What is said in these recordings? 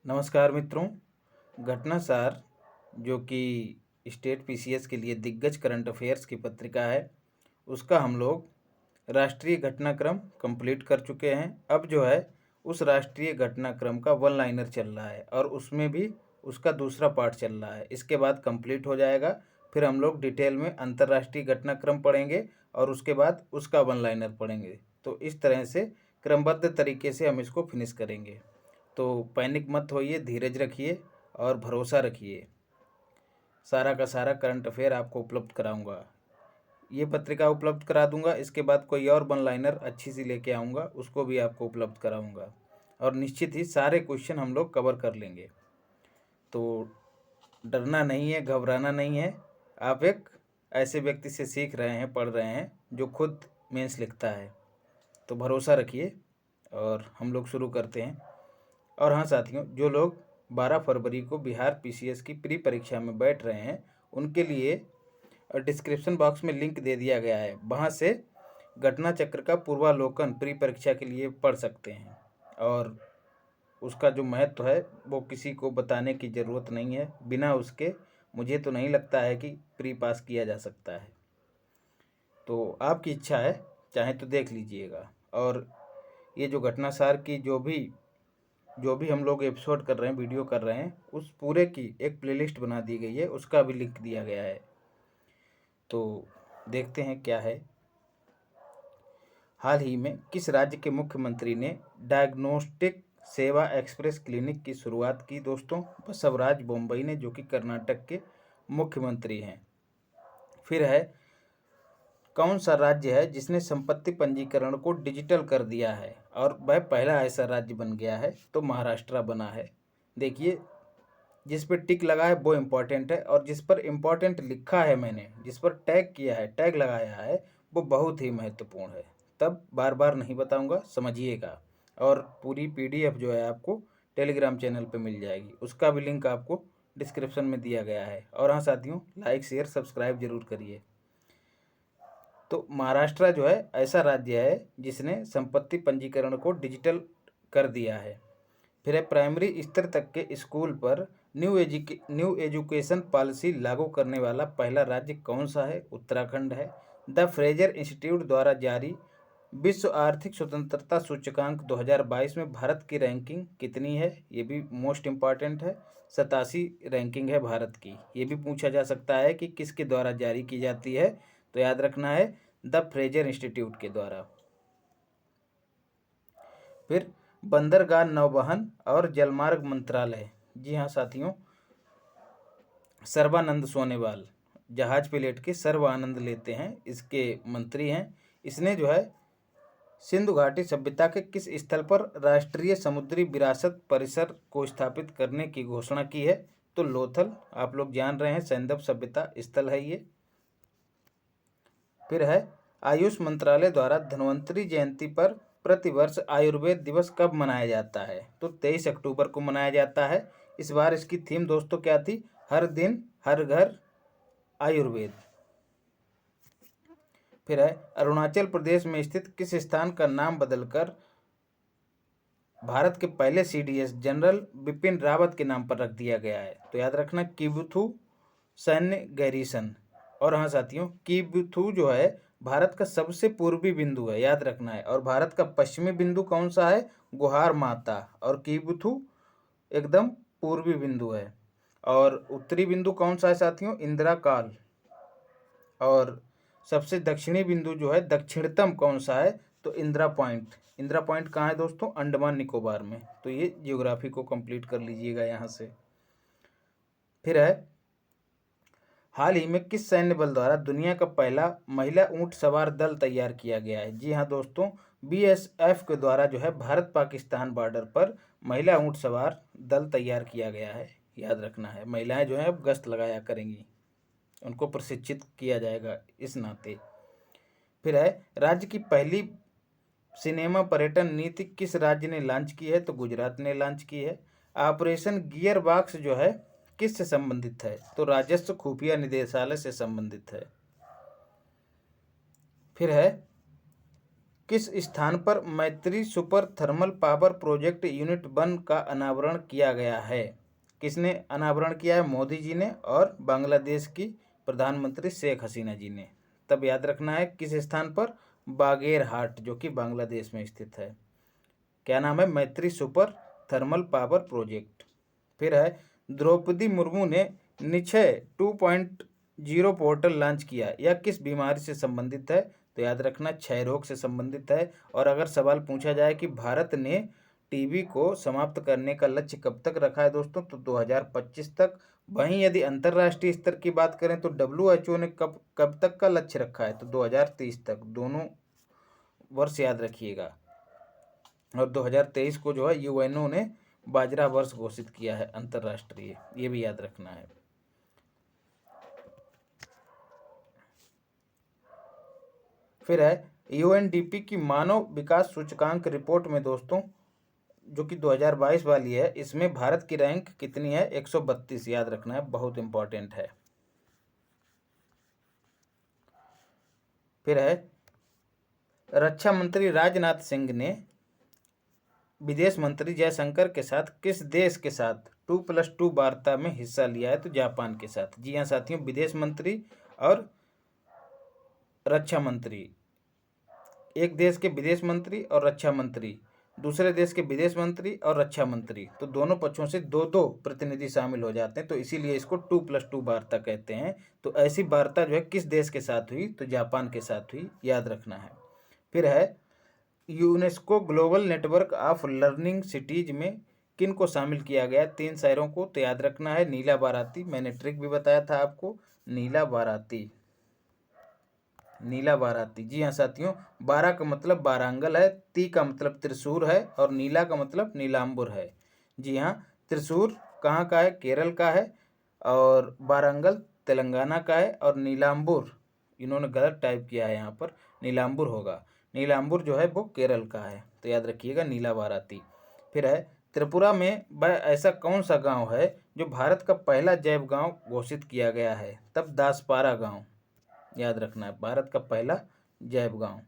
नमस्कार मित्रों। घटनासार जो कि स्टेट पीसीएस के लिए दिग्गज करंट अफेयर्स की पत्रिका है, उसका हम लोग राष्ट्रीय घटनाक्रम कंप्लीट कर चुके हैं। अब जो है उस राष्ट्रीय घटनाक्रम का वन लाइनर चल रहा है और उसमें भी उसका दूसरा पार्ट चल रहा है। इसके बाद कंप्लीट हो जाएगा, फिर हम लोग डिटेल में अंतर्राष्ट्रीय घटनाक्रम पढ़ेंगे और उसके बाद उसका वन लाइनर पढ़ेंगे। तो इस तरह से क्रमबद्ध तरीके से हम इसको फिनिश करेंगे। तो पैनिक मत होइए, धीरज रखिए और भरोसा रखिए। सारा का सारा करंट अफेयर आपको उपलब्ध कराऊंगा। ये पत्रिका उपलब्ध करा दूंगा, इसके बाद कोई और वन लाइनर अच्छी सी लेके आऊँगा, उसको भी आपको उपलब्ध कराऊंगा और निश्चित ही सारे क्वेश्चन हम लोग कवर कर लेंगे। तो डरना नहीं है, घबराना नहीं है। आप एक ऐसे व्यक्ति से सीख रहे हैं, पढ़ रहे हैं जो खुद मेंस लिखता है। तो भरोसा रखिए और हम लोग शुरू करते हैं। और हाँ साथियों, जो लोग 12 फरवरी को बिहार पीसीएस की प्री परीक्षा में बैठ रहे हैं, उनके लिए डिस्क्रिप्शन बॉक्स में लिंक दे दिया गया है। वहाँ से घटना चक्र का पूर्वावलोकन प्री परीक्षा के लिए पढ़ सकते हैं और उसका जो महत्व है वो किसी को बताने की ज़रूरत नहीं है। बिना उसके मुझे तो नहीं लगता है कि प्री पास किया जा सकता है। तो आपकी इच्छा है, चाहे तो देख लीजिएगा। और ये जो घटनासार की जो भी हम लोग एपिसोड कर रहे हैं, वीडियो कर रहे हैं, उस पूरे की एक प्लेलिस्ट बना दी गई है, उसका भी लिंक दिया गया है। तो देखते हैं क्या है। हाल ही में किस राज्य के मुख्यमंत्री ने डायग्नोस्टिक सेवा एक्सप्रेस क्लिनिक की शुरुआत की? दोस्तों, बसवराज बोम्मई ने, जो कि कर्नाटक के मुख्यमंत्री हैं। फिर है, कौन सा राज्य है जिसने संपत्ति पंजीकरण को डिजिटल कर दिया है और वह पहला ऐसा राज्य बन गया है? तो महाराष्ट्र बना है। देखिए, जिस पर टिक लगा है वो इम्पोर्टेंट है और जिस पर इम्पोर्टेंट लिखा है मैंने, जिस पर टैग किया है, टैग लगाया है, वो बहुत ही महत्वपूर्ण है। तब बार बार नहीं बताऊंगा, समझिएगा। और पूरी पीडीएफ जो है आपको टेलीग्राम चैनल पे मिल जाएगी, उसका भी लिंक आपको डिस्क्रिप्शन में दिया गया है। और हाँ साथियों, लाइक शेयर सब्सक्राइब जरूर करिए। तो महाराष्ट्र जो है ऐसा राज्य है जिसने संपत्ति पंजीकरण को डिजिटल कर दिया है। फिर है, प्राइमरी स्तर तक के स्कूल पर न्यू एजुकेशन पॉलिसी लागू करने वाला पहला राज्य कौन सा है? उत्तराखंड है। द फ्रेजर इंस्टीट्यूट द्वारा जारी विश्व आर्थिक स्वतंत्रता सूचकांक 2022 में भारत की रैंकिंग कितनी है? ये भी मोस्ट इम्पॉर्टेंट है। 87 रैंकिंग है भारत की। ये भी पूछा जा सकता है कि किसके द्वारा जारी की जाती है, तो याद रखना है द फ्रेजर इंस्टीट्यूट के द्वारा। फिर बंदरगाह नौवहन और जलमार्ग मंत्रालय, जी हाँ साथियों, सर्बानंद सोनेवाल जहाज पे लेट के सर्व आनंद लेते हैं, इसके मंत्री हैं। इसने जो है सिंधु घाटी सभ्यता के किस स्थल पर राष्ट्रीय समुद्री विरासत परिसर को स्थापित करने की घोषणा की है? तो लोथल, आप लोग जान रहे हैं, सैंधव सभ्यता स्थल है ये। फिर है, आयुष मंत्रालय द्वारा धन्वंतरि जयंती पर प्रतिवर्ष आयुर्वेद दिवस कब मनाया जाता है? तो 23 अक्टूबर को मनाया जाता है। इस बार इसकी थीम दोस्तों क्या थी? हर दिन हर घर आयुर्वेद। फिर है, अरुणाचल प्रदेश में स्थित किस स्थान का नाम बदलकर भारत के पहले सीडीएस जनरल बिपिन रावत के नाम पर रख दिया गया है? तो याद रखना, किबुथु सैन्य गैरीसन। और हाँ साथियों, किबुथु जो है भारत का सबसे पूर्वी बिंदु है, याद रखना है। और भारत का पश्चिमी बिंदु कौन सा है? गुहार माता। और किबुथु एकदम पूर्वी बिंदु है। और उत्तरी बिंदु कौन सा है साथियों? इंदिरा काल। और सबसे दक्षिणी बिंदु जो है, दक्षिणतम कौन सा है? तो इंदिरा पॉइंट। इंदिरा पॉइंट कहाँ है दोस्तों? अंडमान निकोबार में। तो ये जियोग्राफी को कंप्लीट कर लीजिएगा यहाँ से। फिर है, हाल ही में किस सैन्य बल द्वारा दुनिया का पहला महिला ऊंट सवार दल तैयार किया गया है? जी हाँ दोस्तों, बीएसएफ के द्वारा जो है भारत पाकिस्तान बॉर्डर पर महिला ऊंट सवार दल तैयार किया गया है। याद रखना है, महिलाएं जो है अब गश्त लगाया करेंगी, उनको प्रशिक्षित किया जाएगा इस नाते। फिर है, राज्य की पहली सिनेमा पर्यटन नीति किस राज्य ने लॉन्च की है? तो गुजरात ने लॉन्च की है। ऑपरेशन गियर बॉक्स जो है किससे संबंधित है? तो राजस्व खुफिया निदेशालय से संबंधित है। फिर है, किस स्थान पर मैत्री super thermal power project unit 1 का अनावरण किया गया है? किसने अनावरण किया है? मोदी जी ने और बांग्लादेश की प्रधानमंत्री शेख हसीना जी ने। तब याद रखना है किस स्थान पर? बागेरहाट, जो कि बांग्लादेश में स्थित है। क्या नाम है? मैत्री सुपर थर्मल पावर प्रोजेक्ट। फिर है, द्रौपदी मुर्मू ने निक्षय 2.0 पोर्टल लॉन्च किया, यह किस बीमारी से संबंधित है? तो याद रखना क्षय रोग से संबंधित है। और अगर सवाल पूछा जाए कि भारत ने टीबी को समाप्त करने का लक्ष्य कब तक रखा है दोस्तों, तो 2025 तक। वहीं यदि अंतर्राष्ट्रीय स्तर की बात करें तो WHO ने कब कब तक का लक्ष्य रखा है? तो 2030 तक। दोनों वर्ष याद रखिएगा। और 2023 को जो है यूएनओ ने बाजरा वर्ष घोषित किया है अंतर्राष्ट्रीय, ये भी याद रखना है। फिर है, यूएनडीपी की मानव विकास सूचकांक रिपोर्ट में दोस्तों, जो कि 2022 वाली है, इसमें भारत की रैंक कितनी है? 132। याद रखना है, बहुत इंपॉर्टेंट है। फिर है, रक्षा मंत्री राजनाथ सिंह ने विदेश मंत्री जयशंकर के साथ किस देश के साथ 2+2 वार्ता में हिस्सा लिया है? तो जापान के साथ। जी हाँ साथियों, विदेश मंत्री और रक्षा मंत्री, एक देश के विदेश मंत्री और रक्षा मंत्री, दूसरे देश के विदेश मंत्री और रक्षा मंत्री, तो दोनों पक्षों से दो दो प्रतिनिधि शामिल हो जाते हैं, तो इसीलिए इसको 2+2 वार्ता कहते हैं। तो ऐसी वार्ता जो है किस देश के साथ हुई? तो जापान के साथ हुई, याद रखना है। फिर है, UNESCO global network of learning cities में किन को शामिल किया गया? 3 शहरों को। तो याद रखना है नीला बाराती, मैंने ट्रिक भी बताया था आपको, नीला बाराती, नीला बाराती। जी हाँ साथियों, 12 का मतलब बारांगल है, ती का मतलब त्रिशूर है, और नीला का मतलब नीलांबुर है। जी हाँ, त्रिशूर कहाँ का है? केरल का है, और बारांगल तेलंगाना का है, और नीलांबुर, इन्होंने गलत टाइप किया है यहाँ पर, नीलांबुर होगा। नीलांबुर जो है वो केरल का है, तो याद रखिएगा नीला बाराती। फिर है, त्रिपुरा में वह ऐसा कौन सा गांव है जो भारत का पहला जैव गांव घोषित किया गया है? तब दासपारा गांव, याद रखना है, भारत का पहला जैव गांव।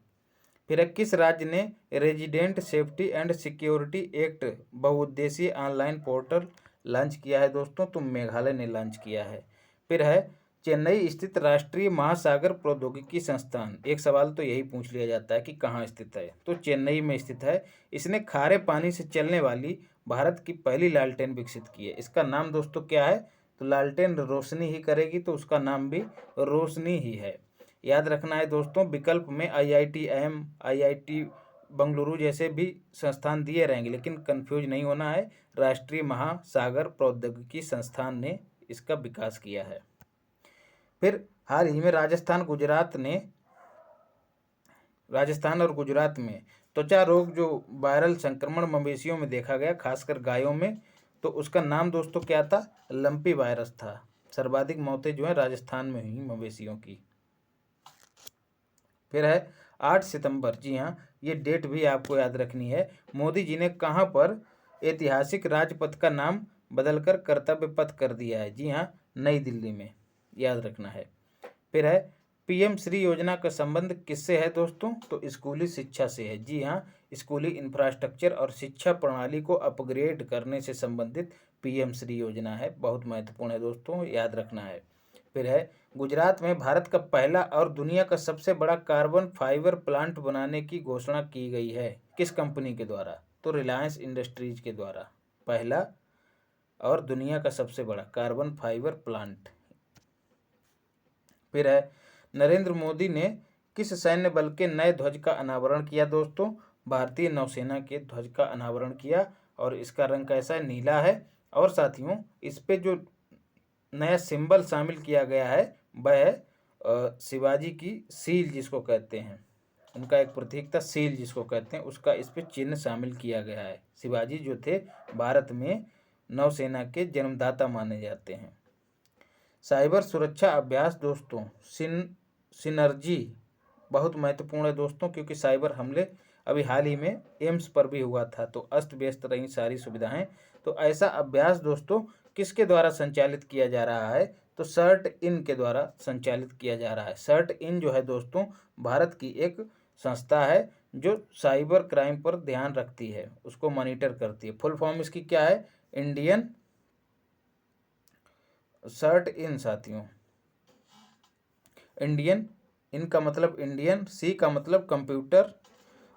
फिर किस राज्य ने resident safety and security act बहुउद्देशीय ऑनलाइन पोर्टल लॉन्च किया है दोस्तों? तो मेघालय ने लॉन्च किया है। फिर है, चेन्नई स्थित राष्ट्रीय महासागर प्रौद्योगिकी संस्थान, एक सवाल तो यही पूछ लिया जाता है कि कहाँ स्थित है, तो चेन्नई में स्थित है। इसने खारे पानी से चलने वाली भारत की पहली लालटेन विकसित की है। इसका नाम दोस्तों क्या है? तो लालटेन रोशनी ही करेगी, तो उसका नाम भी रोशनी ही है। याद रखना है दोस्तों, विकल्प में IITM, IIT बंगलुरु जैसे भी संस्थान दिए रहेंगे, लेकिन कंफ्यूज नहीं होना है, राष्ट्रीय महासागर प्रौद्योगिकी संस्थान ने इसका विकास किया है। फिर हाल ही में राजस्थान और गुजरात में त्वचा रोग जो वायरल संक्रमण मवेशियों में देखा गया, खासकर गायों में, तो उसका नाम दोस्तों क्या था? लंपी वायरस था। सर्वाधिक मौतें जो है राजस्थान में हुई मवेशियों की। फिर है 8 सितंबर, जी हाँ, ये डेट भी आपको याद रखनी है। मोदी जी ने कहाँ पर ऐतिहासिक राजपथ का नाम बदलकर कर्तव्य पथ कर दिया है? जी हाँ, नई दिल्ली में, याद रखना है। फिर है, PM श्री योजना का संबंध किससे है दोस्तों? तो स्कूली शिक्षा से है। जी हाँ, स्कूली इंफ्रास्ट्रक्चर और शिक्षा प्रणाली को अपग्रेड करने से संबंधित PM श्री योजना है, बहुत महत्वपूर्ण है दोस्तों, याद रखना है। फिर है, गुजरात में भारत का पहला और दुनिया का सबसे बड़ा कार्बन फाइबर प्लांट बनाने की घोषणा की गई है, किस कंपनी के द्वारा? तो रिलायंस इंडस्ट्रीज के द्वारा, पहला और दुनिया का सबसे बड़ा कार्बन फाइबर प्लांट। फिर है, नरेंद्र मोदी ने किस सैन्य बल के नए ध्वज का अनावरण किया दोस्तों? भारतीय नौसेना के ध्वज का अनावरण किया, और इसका रंग कैसा है? नीला है। और साथियों, इस पे जो नया सिंबल शामिल किया गया है वह है शिवाजी की सील जिसको कहते हैं, उनका एक प्रतीक था सील जिसको कहते हैं, उसका इस पे चिन्ह शामिल किया गया है। शिवाजी जो थे भारत में नौसेना के जन्मदाता माने जाते हैं। साइबर सुरक्षा अभ्यास दोस्तों, सिनर्जी बहुत महत्वपूर्ण है दोस्तों, क्योंकि साइबर हमले अभी हाल ही में एम्स पर भी हुआ था, तो अस्त व्यस्त रही सारी सुविधाएं। तो ऐसा अभ्यास दोस्तों किसके द्वारा संचालित किया जा रहा है? तो सर्ट इन के द्वारा संचालित किया जा रहा है। सर्ट इन जो है दोस्तों भारत की एक संस्था है जो साइबर क्राइम पर ध्यान रखती है, उसको मॉनिटर करती है। फुल फॉर्म इसकी क्या है? इंडियन सर्ट इन साथियों। इंडियन, इन का मतलब इंडियन, सी का मतलब कंप्यूटर,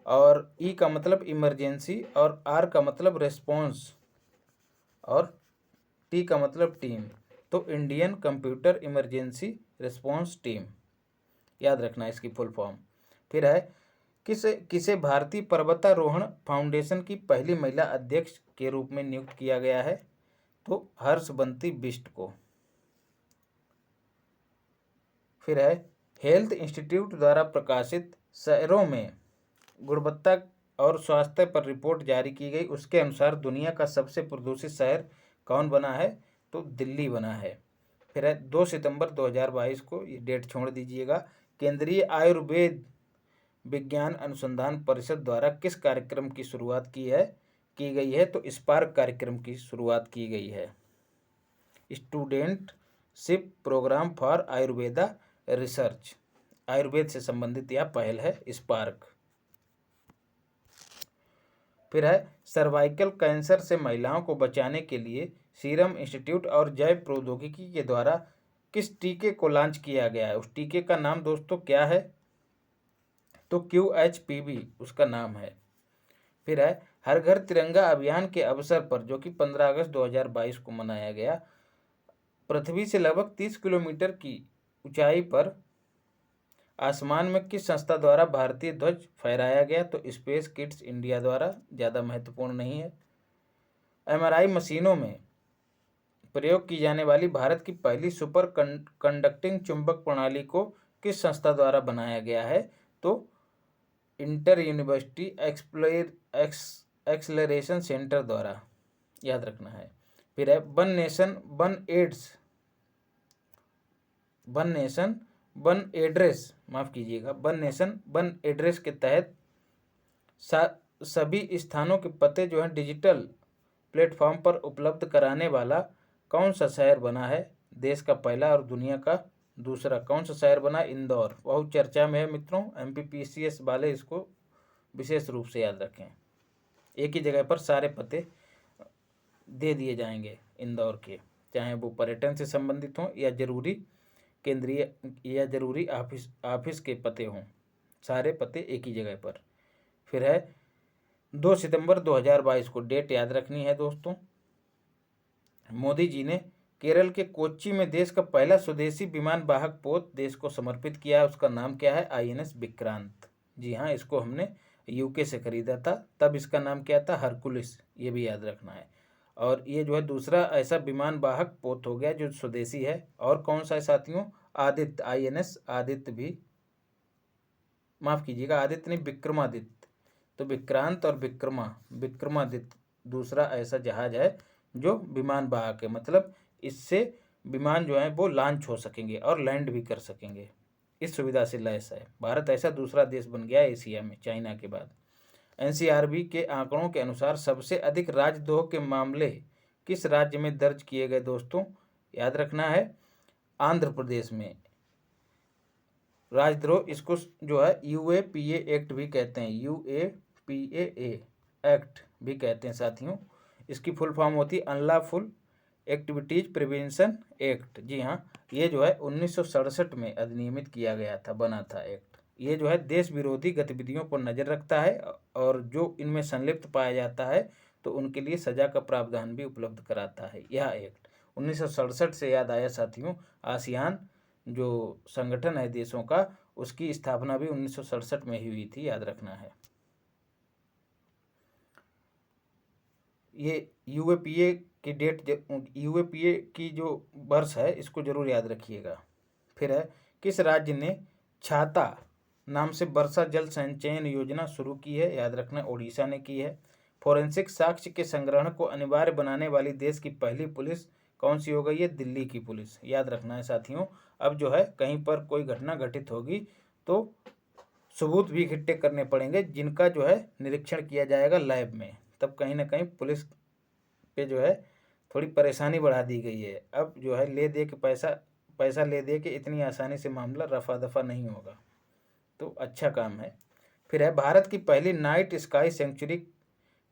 और ई का मतलब इमरजेंसी, और आर का मतलब रेस्पॉन्स, और टी का मतलब टीम। तो Indian computer emergency response team, याद रखना इसकी फुल फॉर्म। फिर है, किसे भारतीय पर्वतारोहण फाउंडेशन की पहली महिला अध्यक्ष के रूप में नियुक्त किया गया है? तो हर्षबंती बिष्ट को। फिर है, हेल्थ इंस्टीट्यूट द्वारा प्रकाशित शहरों में गुणवत्ता और स्वास्थ्य पर रिपोर्ट जारी की गई, उसके अनुसार दुनिया का सबसे प्रदूषित शहर कौन बना है? तो दिल्ली बना है। फिर है, 2 सितंबर 2022 को, ये डेट छोड़ दीजिएगा, केंद्रीय आयुर्वेद विज्ञान अनुसंधान परिषद द्वारा किस कार्यक्रम की शुरुआत की गई है? तो स्पार्क कार्यक्रम की शुरुआत की गई है। Studentship program for Ayurveda research, आयुर्वेद से संबंधित यह पहल है स्पार्क। फिर है, सर्वाइकल कैंसर से महिलाओं को बचाने के लिए सीरम इंस्टीट्यूट और जैव प्रौद्योगिकी के द्वारा किस टीके को लॉन्च किया गया है? उस टीके का नाम दोस्तों क्या है? तो QHPV उसका नाम है। फिर है, हर घर तिरंगा अभियान के अवसर पर, जो कि 15 अगस्त 2022 को मनाया गया, पृथ्वी से लगभग 30 किलोमीटर की ऊंचाई पर आसमान में किस संस्था द्वारा भारतीय ध्वज फहराया गया? तो स्पेस किड्स इंडिया द्वारा, ज़्यादा महत्वपूर्ण नहीं है। MRI मशीनों में प्रयोग की जाने वाली भारत की पहली सुपर कंडक्टिंग चुंबक प्रणाली को किस संस्था द्वारा बनाया गया है? तो इंटर यूनिवर्सिटी एक्सलरेशन सेंटर द्वारा, याद रखना है। फिर है, वन नेशन वन एड्रेस, माफ़ कीजिएगा, वन नेशन वन एड्रेस के तहत सभी स्थानों के पते जो हैं डिजिटल प्लेटफॉर्म पर उपलब्ध कराने वाला कौन सा शहर बना है? देश का पहला और दुनिया का दूसरा कौन सा शहर बना? इंदौर। बहुत चर्चा में है मित्रों, MPPCS वाले इसको विशेष रूप से याद रखें। एक ही जगह पर सारे पते दे दिए जाएंगे इंदौर के, चाहे वो पर्यटन से संबंधित हों या जरूरी केंद्रीय या जरूरी ऑफिस के पते हों, सारे पते एक ही जगह पर। फिर है, 2 सितंबर 2022 को डेट याद रखनी है दोस्तों। मोदी जी ने केरल के कोच्चि में देश का पहला स्वदेशी विमान वाहक पोत देश को समर्पित किया है, उसका नाम क्या है? INS विक्रांत। जी हाँ, इसको हमने UK से खरीदा था, तब इसका नाम क्या था? हरकुलिस, ये भी याद रखना है। और ये जो है दूसरा ऐसा विमान वाहक पोत हो गया जो स्वदेशी है। और कौन सा है साथियों? आदित्य, INS आदित्य भी, माफ़ कीजिएगा, आदित्य नहीं, विक्रमादित्य। तो विक्रांत और विक्रमादित्य दूसरा ऐसा जहाज है जो विमान वाहक है, मतलब इससे विमान जो है वो लॉन्च हो सकेंगे और लैंड भी कर सकेंगे, इस सुविधा से लैस है। भारत ऐसा दूसरा देश बन गया है एशिया में, चाइना के बाद। NCRB के आंकड़ों के अनुसार सबसे अधिक राजद्रोह के मामले किस राज्य में दर्ज किए गए दोस्तों? याद रखना है, आंध्र प्रदेश में। राजद्रोह, इसको जो है UAPA एक्ट भी कहते हैं, UAPA एक्ट भी कहते हैं साथियों। इसकी फुल फॉर्म होती है अनलॉफुल एक्टिविटीज प्रिवेंशन एक्ट। जी हाँ, ये जो है 1967 में अधिनियमित किया गया था, बना था एक्ट। ये जो है देश विरोधी गतिविधियों पर नज़र रखता है और जो इनमें संलिप्त पाया जाता है तो उनके लिए सजा का प्रावधान भी उपलब्ध कराता है यह एक्ट। 1967 से याद आया साथियों, आसियान जो संगठन है देशों का, उसकी स्थापना भी 1967 में ही हुई थी, याद रखना है। ये UAPA की डेट, UAPA की जो वर्ष है इसको जरूर याद रखिएगा। फिर है, किस राज्य ने छाता नाम से वर्षा जल संचयन योजना शुरू की है? याद रखना, ओडिशा ने की है। फोरेंसिक साक्ष्य के संग्रहण को अनिवार्य बनाने वाली देश की पहली पुलिस कौन सी हो गई है? दिल्ली की पुलिस, याद रखना है साथियों। अब जो है कहीं पर कोई घटना घटित होगी तो सबूत भी इकट्ठे करने पड़ेंगे, जिनका जो है निरीक्षण किया जाएगा लैब में, तब कहीं ना कहीं पुलिस पे जो है थोड़ी परेशानी बढ़ा दी गई है। अब जो है ले दे के पैसा ले दे के इतनी आसानी से मामला रफा दफा नहीं होगा, तो अच्छा काम है। फिर है भारत की पहली नाइट स्काई सेंचुरी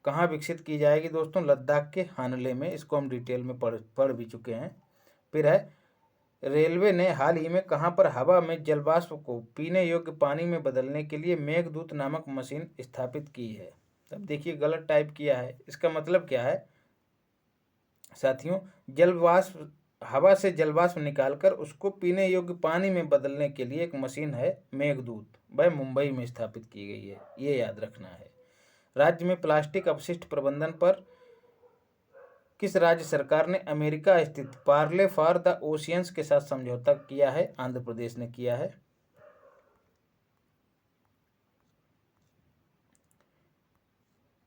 कहाँ विकसित की जाएगी दोस्तों? लद्दाख के हानले में। इसको हम डिटेल में पढ़ भी चुके हैं। फिर है रेलवे ने हाल ही में कहाँ पर हवा में जलवाष्प को पीने योग्य पानी में बदलने के लिए मेघदूत नामक मशीन स्थापित की है। अब देखिए गलत टाइप किया है, इसका मतलब क्या है साथियों? जलवाष्प, हवा से जलवाष्प निकालकर उसको पीने योग्य पानी में बदलने के लिए एक मशीन है मेघदूत, वह मुंबई में स्थापित की गई है, ये याद रखना है। राज्य में प्लास्टिक अपशिष्ट प्रबंधन पर किस राज्य सरकार ने अमेरिका स्थित पार्ले फॉर द ओशियंस के साथ समझौता किया है? आंध्र प्रदेश ने किया है।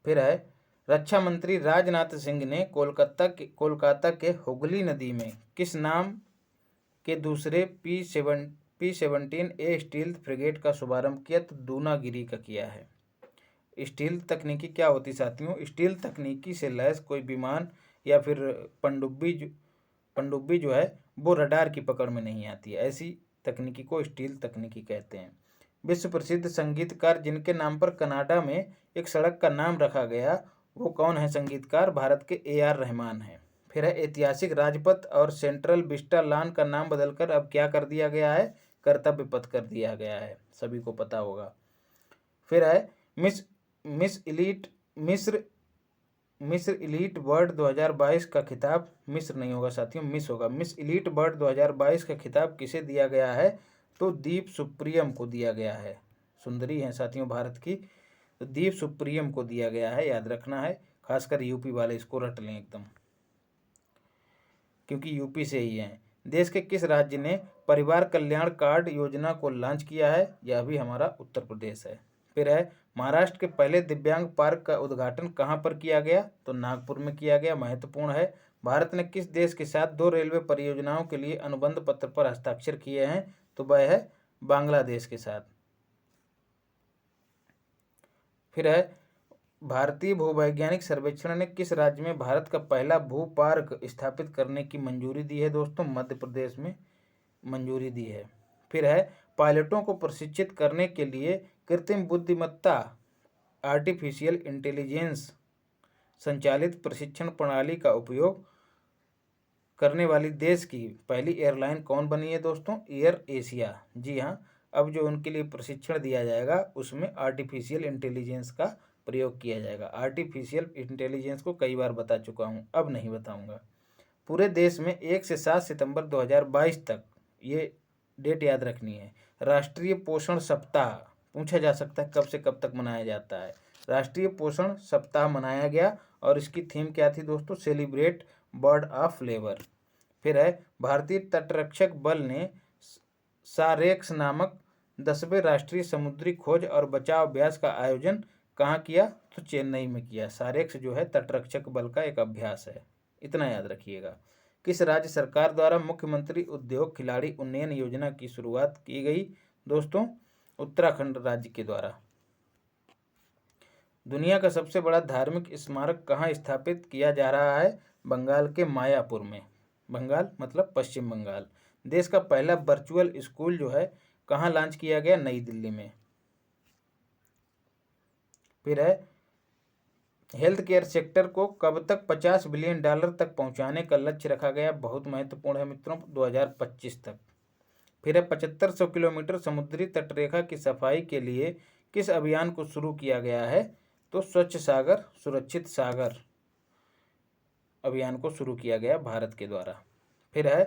फिर है रक्षा मंत्री राजनाथ सिंह ने कोलकाता के हुगली नदी में किस नाम के दूसरे P-17A स्टील्थ फ्रिगेट का शुभारंभ किया? तो दूनागिरी का किया है। स्टील्थ तकनीकी क्या होती साथियों? स्टील्थ तकनीकी से लैस कोई विमान या फिर पनडुब्बी जो है वो रडार की पकड़ में नहीं आती है, ऐसी तकनीकी को स्टील्थ तकनीकी कहते हैं। विश्व प्रसिद्ध संगीतकार जिनके नाम पर कनाडा में एक सड़क का नाम रखा गया, वो कौन है संगीतकार? भारत के AR रहमान हैं। फिर है ऐतिहासिक राजपथ और सेंट्रल विस्टा लॉन का नाम बदलकर अब क्या कर दिया गया है? कर्तव्य पथ कर दिया गया है, सभी को पता होगा। फिर है मिस इलीट वर्ल्ड 2022 का खिताब, मिस्र नहीं होगा साथियों, मिस होगा। मिस इलीट वर्ल्ड 2022 का खिताब किसे दिया गया है? तो दीप सुप्रियम को दिया गया है। सुंदरी हैं साथियों भारत की, तो दीप सुप्रियम को दिया गया है, याद रखना है। खासकर यूपी वाले इसको रट लें एकदम, क्योंकि यूपी से ही हैं। देश के किस राज्य ने परिवार कल्याण कार्ड योजना को लॉन्च किया है? यह भी हमारा उत्तर प्रदेश है। फिर है महाराष्ट्र के पहले दिव्यांग पार्क का उद्घाटन कहाँ पर किया गया? तो नागपुर में किया गया, महत्वपूर्ण है। भारत ने किस देश के साथ 2 रेलवे परियोजनाओं के लिए अनुबंध पत्र पर हस्ताक्षर किए हैं? तो वह है बांग्लादेश के साथ। फिर है भारतीय भूवैज्ञानिक सर्वेक्षण ने किस राज्य में भारत का पहला भू पार्क स्थापित करने की मंजूरी दी है? दोस्तों मध्य प्रदेश में मंजूरी दी है। फिर है पायलटों को प्रशिक्षित करने के लिए कृत्रिम बुद्धिमत्ता आर्टिफिशियल इंटेलिजेंस संचालित प्रशिक्षण प्रणाली का उपयोग करने वाली देश की पहली एयरलाइन कौन बनी है दोस्तों? Air Asia. जी हाँ, अब जो उनके लिए प्रशिक्षण दिया जाएगा उसमें आर्टिफिशियल इंटेलिजेंस का प्रयोग किया जाएगा। आर्टिफिशियल इंटेलिजेंस को कई बार बता चुका हूँ, अब नहीं बताऊँगा। पूरे देश में 1 से 7 सितंबर 2022 तक, ये डेट याद रखनी है, राष्ट्रीय पोषण सप्ताह पूछा जा सकता है कब से कब तक मनाया जाता है। राष्ट्रीय पोषण सप्ताह मनाया गया और इसकी थीम क्या थी दोस्तों? Celebrate bird of labour. फिर है भारतीय तटरक्षक बल ने सारेक्स नामक 10वें राष्ट्रीय समुद्री खोज और बचाव अभ्यास का आयोजन कहाँ किया? तो चेन्नई में किया। सारेक्स जो है तटरक्षक बल का एक अभ्यास है, इतना याद रखिएगा। किस राज्य सरकार द्वारा मुख्यमंत्री उद्योग खिलाड़ी उन्नयन योजना की शुरुआत की गई? दोस्तों उत्तराखंड राज्य के द्वारा। दुनिया का सबसे बड़ा धार्मिक स्मारक कहाँ स्थापित किया जा रहा है? बंगाल के मायापुर में। बंगाल मतलब पश्चिम बंगाल। देश का पहला वर्चुअल स्कूल जो है कहाँ लॉन्च किया गया? नई दिल्ली में। फिर है हेल्थ केयर सेक्टर को कब तक $50 बिलियन तक पहुंचाने का लक्ष्य रखा गया? बहुत महत्वपूर्ण है मित्रों, 2025 तक। फिर है 7500 किलोमीटर समुद्री तटरेखा की सफाई के लिए किस अभियान को शुरू किया गया है? तो स्वच्छ सागर सुरक्षित सागर अभियान को शुरू किया गया भारत के द्वारा। फिर है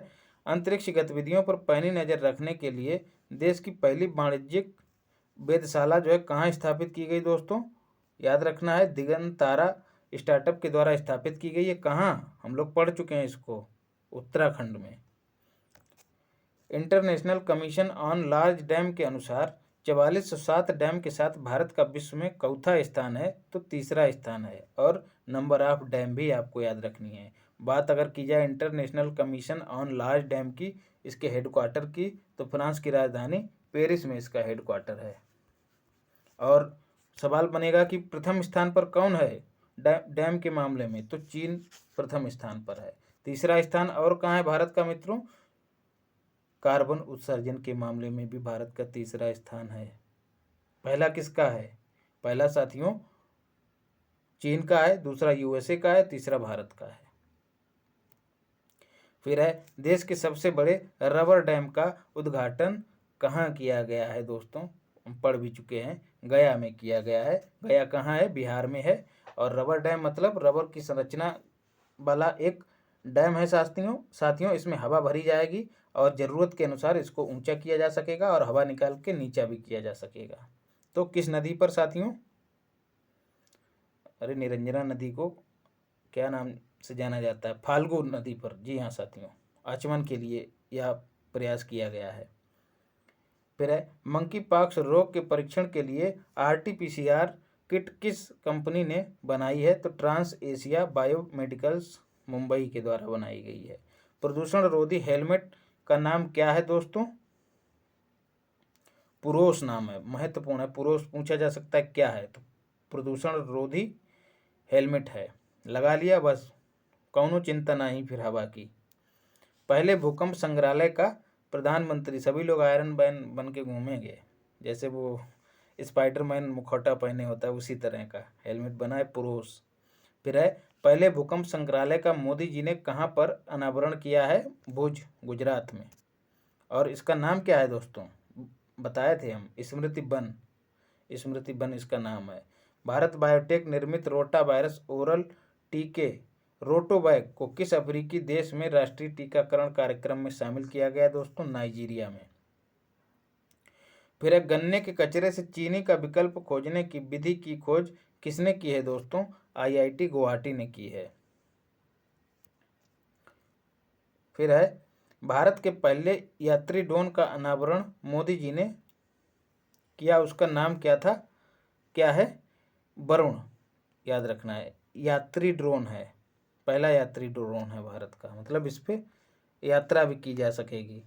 अंतरिक्ष गतिविधियों पर पैनी नज़र रखने के लिए देश की पहली वाणिज्यिक वेधशाला जो है कहाँ स्थापित की गई? दोस्तों याद रखना है, दिगंतारा स्टार्टअप के द्वारा स्थापित की गई है। कहाँ? हम लोग पढ़ चुके हैं इसको, उत्तराखंड में। International commission on large dam के अनुसार 4407 डैम के साथ भारत का विश्व में चौथा स्थान है, तो तीसरा स्थान है। और नंबर ऑफ डैम भी आपको याद रखनी है। बात अगर की जाए international commission on large dam की, इसके हेडक्वार्टर की, तो फ्रांस की राजधानी पेरिस में इसका हेडक्वार्टर है। और सवाल बनेगा कि प्रथम स्थान पर कौन है डैम के मामले में? तो चीन प्रथम स्थान पर है। तीसरा स्थान और कहाँ है भारत का मित्रों? कार्बन उत्सर्जन के मामले में भी भारत का तीसरा स्थान है। पहला किसका है? पहला साथियों चीन का है, दूसरा यूएसए का है, तीसरा भारत का है। फिर है देश के सबसे बड़े रबर डैम का उद्घाटन कहाँ किया गया है दोस्तों, हम पढ़ भी चुके हैं, गया में किया गया है। गया कहाँ है, बिहार में है। और रबर डैम मतलब रबर की संरचना वाला एक डैम है साथियों इसमें हवा भरी जाएगी और ज़रूरत के अनुसार इसको ऊंचा किया जा सकेगा और हवा निकाल के नीचा भी किया जा सकेगा। तो किस नदी पर साथियों, अरे निरंजना नदी को क्या नाम से जाना जाता है, फाल्गु नदी पर। जी हाँ साथियों, आचमन के लिए यह प्रयास किया गया है। फिर है मंकी पॉक्स रोग के परीक्षण के लिए आरटीपीसीआर किट किस कंपनी ने बनाई है, तो ट्रांस एशिया बायोमेडिकल्स मुंबई के द्वारा बनाई गई है। प्रदूषण रोधी हेलमेट का नाम क्या है दोस्तों, पुरोस नाम है, महत्वपूर्ण है, पुरोस पूछा जा सकता है क्या है, तो प्रदूषण रोधी हेलमेट है। लगा लिया बस, कौनो चिंता नहीं फिर हवा की। पहले भूकंप संग्रहालय का प्रधानमंत्री, सभी लोग आयरन मैन बन के घूमेंगे, जैसे वो स्पाइडरमैन मुखौटा पहने होता है उसी तरह का हेलमेट बना है पुरोस। फिर है पहले भूकंप संग्रहालय का मोदी जी ने कहाँ पर अनावरण किया है, भुज गुजरात में। और इसका नाम क्या है दोस्तों, बताए थे हम, स्मृति वन इसका नाम है। भारत बायोटेक निर्मित रोटा वायरस ओरल टीके रोटोवैक को किस अफ्रीकी देश में राष्ट्रीय टीकाकरण कार्यक्रम में शामिल किया गया दोस्तों, नाइजीरिया में। फिर एक गन्ने के कचरे से चीनी का विकल्प खोजने की विधि की खोज किसने की है दोस्तों, आईआईटी गुवाहाटी ने की है। फिर है भारत के पहले यात्री ड्रोन का अनावरण मोदी जी ने किया, उसका नाम क्या था, क्या है, वरुण, याद रखना है, यात्री ड्रोन है, पहला यात्री ड्रोन है भारत का, मतलब इस पे यात्रा भी की जा सकेगी।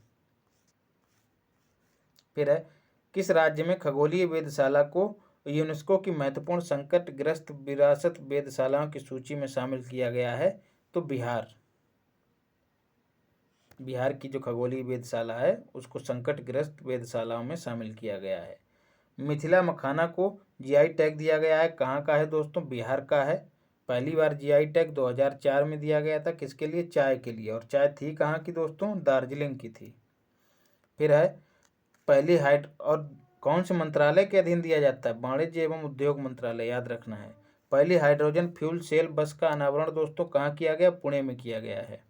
फिर है किस राज्य में खगोलीय वेधशाला को यूनेस्को की महत्वपूर्ण संकटग्रस्त विरासत वेधशालाओं की सूची में शामिल किया गया है, तो बिहार की जो खगोलीय वेधशाला है उसको संकटग्रस्त वेधशालाओं में शामिल किया गया है। मिथिला मखाना को जीआई टैग दिया गया है, कहाँ का है दोस्तों, बिहार का है। पहली बार जीआई टैग 2004 में दिया गया था, किसके लिए, चाय के लिए, और चाय थी कहाँ की दोस्तों, दार्जिलिंग की थी। फिर है पहली हाइट, और कौन से मंत्रालय के अधीन दिया जाता है, वाणिज्य एवं उद्योग मंत्रालय, याद रखना है। पहली हाइड्रोजन फ्यूल सेल बस का अनावरण दोस्तों कहाँ किया गया, पुणे में किया गया है,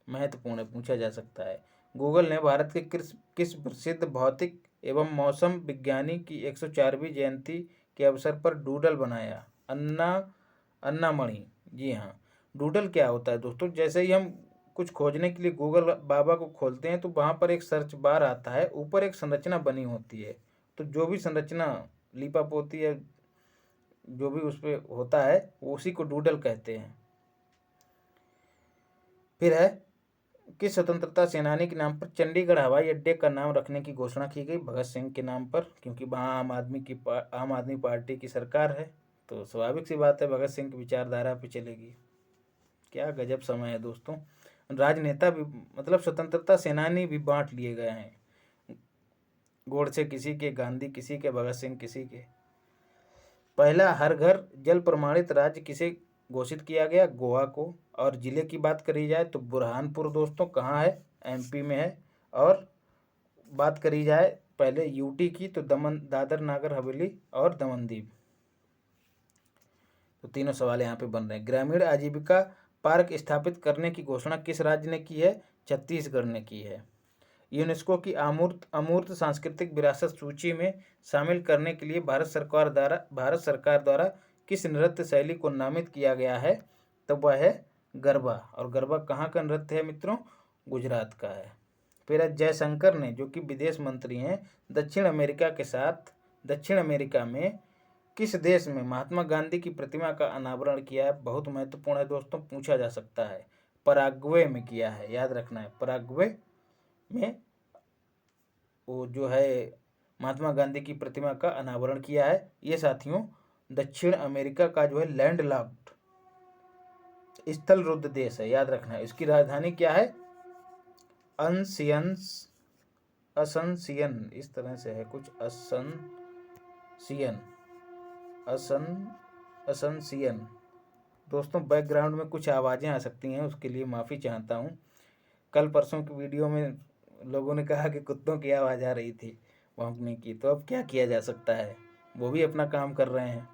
महत्वपूर्ण है, पूछा जा सकता है। गूगल ने भारत के किस प्रसिद्ध भौतिक एवं मौसम विज्ञानी की 104वीं जयंती के अवसर पर डूडल बनाया, अन्ना मणि। जी हाँ, डूडल क्या होता है दोस्तों, जैसे ही हम कुछ खोजने के लिए गूगल बाबा को खोलते हैं तो वहाँ पर एक सर्च बार आता है, ऊपर एक संरचना बनी होती है, तो जो भी संरचना लिपअप होती है, जो भी उस पर होता है वो उसी को डूडल कहते हैं। फिर है किस स्वतंत्रता सेनानी के नाम पर चंडीगढ़ हवाई अड्डे का नाम रखने की घोषणा की गई, भगत सिंह के नाम पर, क्योंकि वहाँ आम आदमी पार्टी की सरकार है, तो स्वाभाविक सी बात है भगत सिंह की विचारधारा पे चलेगी। क्या गजब समय है दोस्तों, राजनेता भी मतलब स्वतंत्रता सेनानी भी बांट लिए गए हैं, गोडसे किसी के, गांधी किसी के, भगत सिंह किसी के। पहला हर घर जल प्रमाणित राज्य किसे घोषित किया गया, गोवा को। और ज़िले की बात करी जाए तो बुरहानपुर दोस्तों कहाँ है, एमपी में है। और बात करी जाए पहले यूटी की तो दादर नागर हवेली और दमन-दीव। तो तीनों सवाल यहाँ पे बन रहे हैं। ग्रामीण आजीविका पार्क स्थापित करने की घोषणा किस राज्य ने की है, छत्तीसगढ़ ने की है। यूनेस्को की अमूर्त सांस्कृतिक विरासत सूची में शामिल करने के लिए भारत सरकार द्वारा किस नृत्य शैली को नामित किया गया है, तो वह है गरबा। और गरबा कहाँ का नृत्य है मित्रों, गुजरात का है। फिर जयशंकर ने, जो कि विदेश मंत्री हैं, दक्षिण अमेरिका में किस देश में महात्मा गांधी की प्रतिमा का अनावरण किया है, बहुत महत्वपूर्ण है दोस्तों, पूछा जा सकता है। पराग्वे में किया है, याद रखना है, पराग्वे में वो जो है महात्मा गांधी की प्रतिमा का अनावरण किया है। ये साथियों दक्षिण अमेरिका का जो है लैंडलॉक्ड स्थल रुद्ध देश है, याद रखना है। इसकी राजधानी क्या है, असनसियन, इस तरह से है कुछ, असनसियन। असनसियन। दोस्तों बैकग्राउंड में कुछ आवाज़ें आ सकती हैं, उसके लिए माफ़ी चाहता हूँ। कल परसों की वीडियो में लोगों ने कहा कि कुत्तों की आवाज़ आ रही थी भौंकने की, तो अब क्या किया जा सकता है, वो भी अपना काम कर रहे हैं।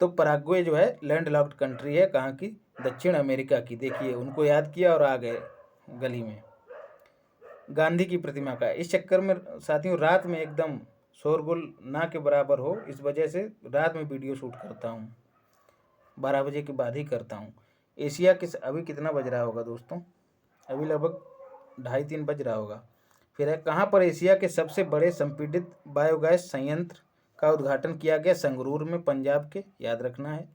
तो पराग्वे जो है लैंडलॉक्ड कंट्री है, कहाँ की? दक्षिण अमेरिका की। देखिए उनको याद किया और आ गए गली में। गांधी की प्रतिमा का इस चक्कर में साथियों रात में एकदम शोरगुल ना के बराबर हो, इस वजह से रात में वीडियो शूट करता हूँ, 12 बजे के बाद ही करता हूँ। एशिया के अभी कितना बज रहा होगा दोस्तों? अभी लगभग 2:30-3 बज रहा होगा। फिर है कहाँ पर एशिया के सबसे बड़े संपीड़ित बायोगैस संयंत्र का उद्घाटन किया गया? संगरूर में, पंजाब के, याद रखना है।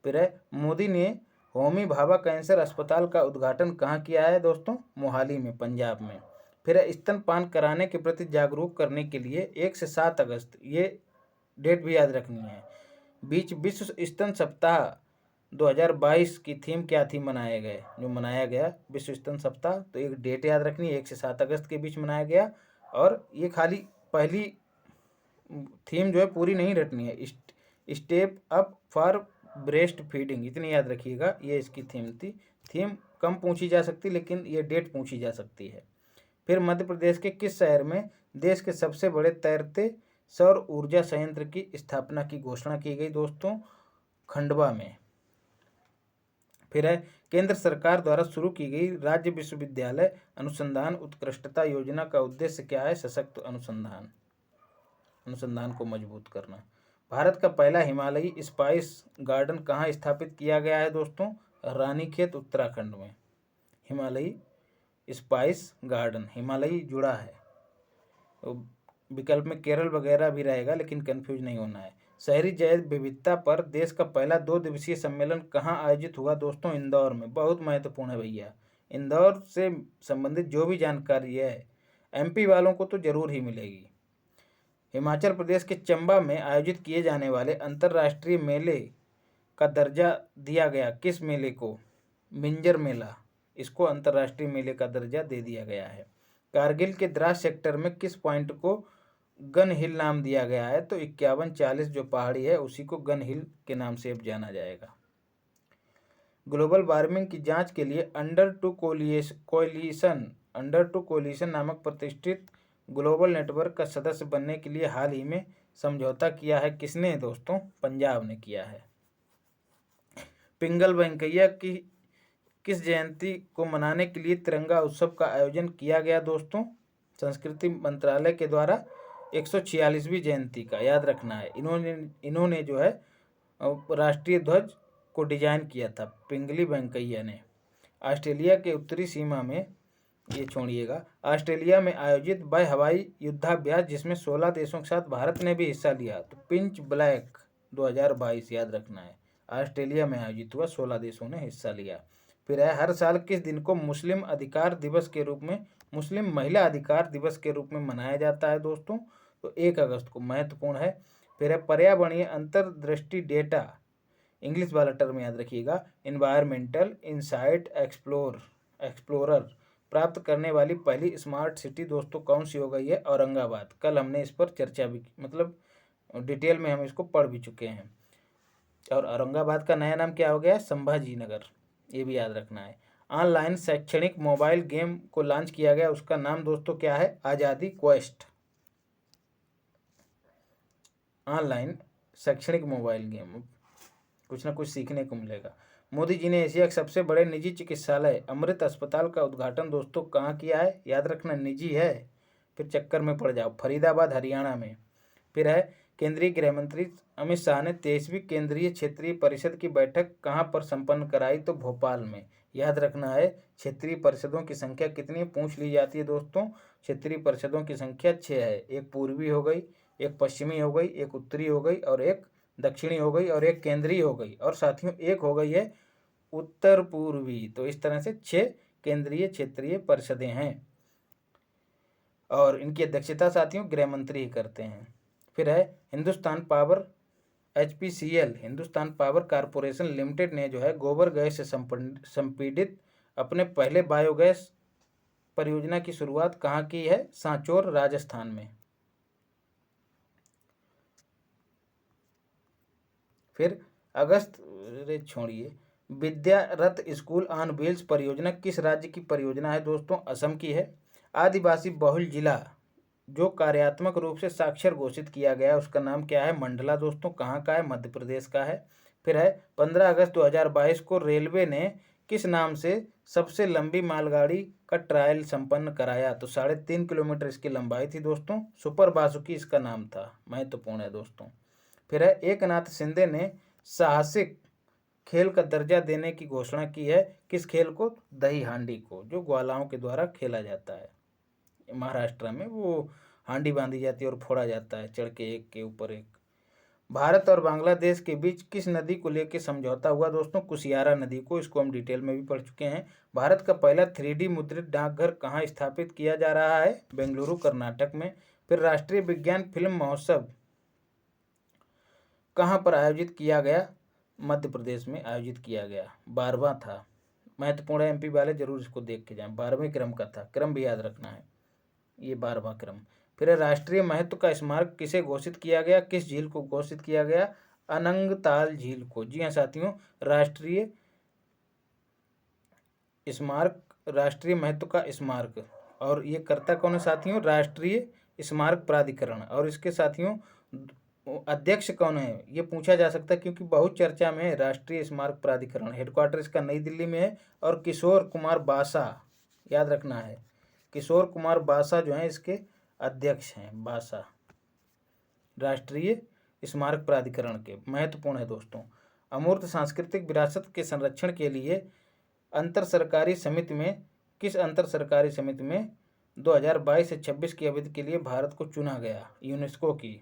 फिर है मोदी ने होमी भाभा कैंसर अस्पताल का उद्घाटन कहाँ किया है दोस्तों? मोहाली में, पंजाब में। फिर है स्तनपान कराने के प्रति जागरूक करने के लिए 1 से 7 अगस्त, ये डेट भी याद रखनी है, बीच विश्व स्तन सप्ताह 2022 की थीम क्या थी मनाया गया विश्व स्तन सप्ताह? तो एक डेट याद रखनी है, 1 से 7 अगस्त के बीच मनाया गया। और ये खाली पहली थीम जो है पूरी नहीं रटनी है, step up for breast feeding, इतनी याद रखिएगा, ये इसकी थीम थी। थीम कम पूछी जा सकती लेकिन ये डेट पूछी जा सकती है। फिर मध्य प्रदेश के किस शहर में देश के सबसे बड़े तैरते सौर ऊर्जा संयंत्र की स्थापना की घोषणा की गई दोस्तों? खंडवा में। फिर है केंद्र सरकार द्वारा शुरू की गई राज्य विश्वविद्यालय अनुसंधान उत्कृष्टता योजना का उद्देश्य क्या है? सशक्त अनुसंधान को मजबूत करना। भारत का पहला हिमालयी स्पाइस गार्डन कहाँ स्थापित किया गया है दोस्तों? रानीखेत, उत्तराखंड में। हिमालयी स्पाइस गार्डन, हिमालयी जुड़ा है, तो विकल्प में केरल वगैरह भी रहेगा, लेकिन कंफ्यूज नहीं होना है। शहरी जैव विविधता पर देश का पहला 2 दिवसीय सम्मेलन कहाँ आयोजित हुआ दोस्तों? इंदौर में। बहुत महत्वपूर्ण है भैया, इंदौर से संबंधित जो भी जानकारी है एमपी वालों को तो जरूर ही मिलेगी। हिमाचल प्रदेश के चंबा में आयोजित किए जाने वाले अंतर्राष्ट्रीय मेले का दर्जा दिया गया किस मेले को? मिंजर मेला, इसको अंतर्राष्ट्रीय मेले का दर्जा दे दिया गया है। कारगिल के द्रास सेक्टर में किस पॉइंट को गन हिल नाम दिया गया है? तो 5140 जो पहाड़ी है उसी को गन हिल के नाम से अब जाना जाएगा। ग्लोबल वार्मिंग की जांच के लिए अंडर टू कोलिशन नामक प्रतिष्ठित ग्लोबल नेटवर्क का सदस्य बनने के लिए हाल ही में समझौता किया है किसने दोस्तों? पंजाब ने किया है। पिंगल वेंकैया की किस जयंती को मनाने के लिए तिरंगा उत्सव का आयोजन किया गया दोस्तों? संस्कृति मंत्रालय के द्वारा 146वीं जयंती का, याद रखना है। इन्होंने जो है राष्ट्रीय ध्वज को डिजाइन किया था, पिंगली वेंकैया ने। ऑस्ट्रेलिया के उत्तरी सीमा में, ये छोड़िएगा, ऑस्ट्रेलिया में आयोजित वह हवाई युद्धाभ्यास जिसमें 16 देशों के साथ भारत ने भी हिस्सा लिया, तो पिंच ब्लैक 2022, याद रखना है, ऑस्ट्रेलिया में आयोजित हुआ, 16 देशों ने हिस्सा लिया। फिर है हर साल किस दिन को मुस्लिम अधिकार दिवस के रूप में, मुस्लिम महिला अधिकार दिवस के रूप में मनाया जाता है दोस्तों? तो 1 अगस्त को, महत्वपूर्ण है। फिर है पर्यावरणीय अंतर्दृष्टि डेटा, इंग्लिश वाला टर्म याद रखिएगा, इन्वायरमेंटल इंसाइट एक्सप्लोरर प्राप्त करने वाली पहली स्मार्ट सिटी दोस्तों कौन सी हो गई है? औरंगाबाद। कल हमने इस पर चर्चा भी, मतलब डिटेल में हम इसको पढ़ भी चुके हैं। और औरंगाबाद का नया नाम क्या हो गया? संभाजी नगर, ये भी याद रखना है। ऑनलाइन शैक्षणिक मोबाइल गेम को लॉन्च किया गया, उसका नाम दोस्तों क्या है? आज़ादी क्वेस्ट। ऑनलाइन शैक्षणिक मोबाइल गेम, कुछ ना कुछ सीखने को मिलेगा। मोदी जी ने एशिया के सबसे बड़े निजी चिकित्सालय अमृत अस्पताल का उद्घाटन दोस्तों कहाँ किया है? याद रखना, निजी है, फिर चक्कर में पड़ जाओ, फरीदाबाद, हरियाणा में। फिर है केंद्रीय गृह मंत्री अमित शाह ने 23वीं केंद्रीय क्षेत्रीय परिषद की बैठक कहाँ पर संपन्न कराई? तो भोपाल में। याद रखना है, क्षेत्रीय परिषदों की संख्या कितनी पूछ ली जाती है दोस्तों? क्षेत्रीय परिषदों की संख्या 6 है। एक पूर्वी हो गई, एक पश्चिमी हो गई, एक उत्तरी हो गई, और एक दक्षिणी हो गई, और एक केंद्रीय हो गई, और साथियों एक हो गई है उत्तर पूर्वी। तो इस तरह से 6 केंद्रीय क्षेत्रीय परिषदें हैं, और इनकी अध्यक्षता साथियों गृह मंत्री ही करते हैं। फिर है Hindustan power HPCL, Hindustan power corporation limited ने जो है गोबर गैस से संपीड़ित अपने पहले बायोगैस परियोजना की शुरुआत कहाँ की है? सांचौर, राजस्थान में। फिर अगस्त, अरे छोड़िए, विद्यारथ स्कूल ऑन व्हील्स परियोजना किस राज्य की परियोजना है दोस्तों? असम की है। आदिवासी बहुल जिला जो कार्यात्मक रूप से साक्षर घोषित किया गया उसका नाम क्या है? मंडला दोस्तों। कहाँ का है? मध्य प्रदेश का है। फिर है 15 अगस्त 2022 को रेलवे ने किस नाम से सबसे लंबी मालगाड़ी का ट्रायल संपन्न कराया? तो 3.5 किलोमीटर इसकी लंबाई थी दोस्तों। सुपर बासुकी इसका नाम था। महत्वपूर्ण है दोस्तों। फिर है एकनाथ शिंदे ने साहसिक खेल का दर्जा देने की घोषणा की है। किस खेल को? दही हांडी को, जो ग्वालाओं के द्वारा खेला जाता है। महाराष्ट्र में वो हांडी बांधी जाती है और फोड़ा जाता है चढ़ के एक के ऊपर एक। भारत और बांग्लादेश के बीच किस नदी को लेकर समझौता हुआ दोस्तों? कुशियारा नदी को। इसको हम डिटेल में भी पढ़ चुके हैं। भारत का पहला 3D मुद्रित डाकघर कहाँ स्थापित किया जा रहा है? बेंगलुरु, कर्नाटक में। फिर राष्ट्रीय विज्ञान फिल्म महोत्सव कहाँ पर आयोजित किया गया? मध्य प्रदेश में आयोजित किया गया। 12वां था। महत्वपूर्ण है, एमपी वाले जरूर इसको देख के जाएं। 12वें क्रम का था, क्रम भी याद रखना है। ये 12वां क्रम। फिर राष्ट्रीय महत्व का स्मारक किसे घोषित किया गया? किस झील को घोषित किया गया? अनंगताल झील को। जी हाँ साथियों, राष्ट्रीय स्मारक, राष्ट्रीय महत्व का स्मारक। और ये करता कौन है साथियों? राष्ट्रीय स्मारक प्राधिकरण। और इसके साथियों अध्यक्ष कौन है? ये पूछा जा सकता है क्योंकि बहुत चर्चा में है। राष्ट्रीय स्मारक प्राधिकरण हेडक्वार्टर इसका नई दिल्ली में है। और किशोर कुमार बासा, याद रखना है, किशोर कुमार बासा जो हैं इसके अध्यक्ष हैं। बासा राष्ट्रीय स्मारक प्राधिकरण के। महत्वपूर्ण है दोस्तों। अमूर्त सांस्कृतिक विरासत के संरक्षण के लिए अंतर सरकारी समिति में, किस अंतर सरकारी समिति में 2022 से 26 की अवधि के लिए भारत को चुना गया? यूनेस्को की।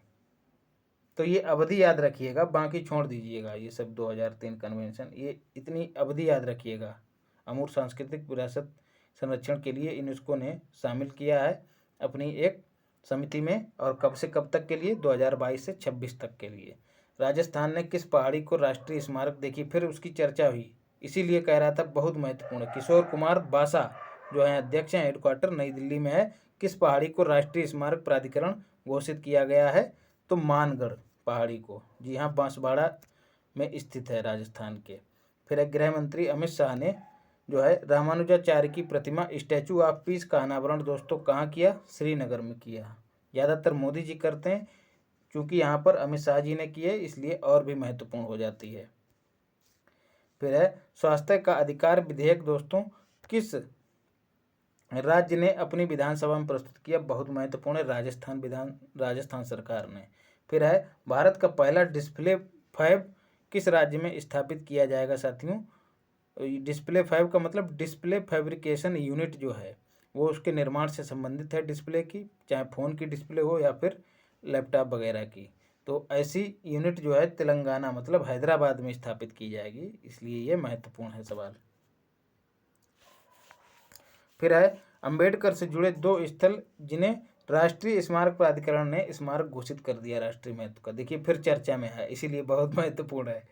तो ये अवधि याद रखिएगा, बाकी छोड़ दीजिएगा ये सब। 2003 कन्वेंशन, ये इतनी अवधि याद रखिएगा। अमूर्त सांस्कृतिक विरासत संरक्षण के लिए यूनेस्को ने शामिल किया है अपनी एक समिति में। और कब से कब तक के लिए? 2022 से 26 तक के लिए। राजस्थान ने किस पहाड़ी को राष्ट्रीय स्मारक? देखी, फिर उसकी चर्चा हुई, इसीलिए कह रहा था बहुत महत्वपूर्ण है। किशोर कुमार बासा जो है अध्यक्ष हैं, हेडक्वार्टर नई दिल्ली में है। किस पहाड़ी को राष्ट्रीय स्मारक प्राधिकरण घोषित किया गया है? तो मानगढ़ पहाड़ी को। जी हाँ, बांसवाड़ा में स्थित है राजस्थान के। फिर गृह मंत्री अमित शाह ने जो है रामानुजाचार्य की प्रतिमा स्टैचू ऑफ पीस का अनावरण दोस्तों कहाँ किया? श्रीनगर में किया। ज़्यादातर मोदी जी करते हैं, क्योंकि यहाँ पर अमित शाह जी ने किए इसलिए और भी महत्वपूर्ण हो जाती है। फिर है स्वास्थ्य का अधिकार विधेयक दोस्तों किस राज्य ने अपनी विधानसभा में प्रस्तुत किया? बहुत महत्वपूर्ण है, राजस्थान सरकार ने। फिर है भारत का पहला डिस्प्ले फैब किस राज्य में स्थापित किया जाएगा साथियों? डिस्प्ले फैब का मतलब डिस्प्ले फैब्रिकेशन यूनिट जो है वो उसके निर्माण से संबंधित है। डिस्प्ले की, चाहे फ़ोन की डिस्प्ले हो या फिर लैपटॉप वगैरह की। तो ऐसी यूनिट जो है तेलंगाना मतलब हैदराबाद में स्थापित की जाएगी, इसलिए ये महत्वपूर्ण है सवाल। फिर है अंबेडकर से जुड़े 2 स्थल जिन्हें राष्ट्रीय स्मारक प्राधिकरण ने स्मारक घोषित कर दिया राष्ट्रीय महत्व का। देखिए फिर चर्चा में है, इसीलिए बहुत महत्वपूर्ण है।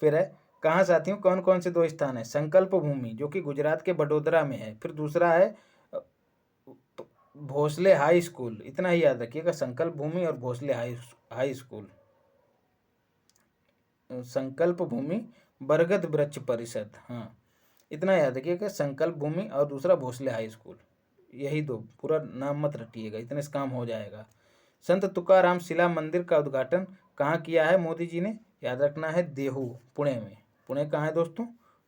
फिर है कहाँ साथियों, कौन कौन से 2 स्थान है? संकल्प भूमि जो कि गुजरात के बड़ोदरा में है। फिर दूसरा है भोसले हाई स्कूल, इतना ही याद रखिएगा, संकल्प भूमि और भोसले हाई स्कूल। संकल्प भूमि बरगद वृक्ष परिषद, हाँ इतना याद रखिएगा, संकल्प भूमि और दूसरा भोसले हाई स्कूल। यही 2, पूरा नाम मत रटिएगा, इतने से काम हो जाएगा। संत तुकाराम शिला मंदिर का उद्घाटन कहाँ किया है मोदी जी ने? याद रखना है देहू, पुणे में। पुणे कहाँ है दोस्तों?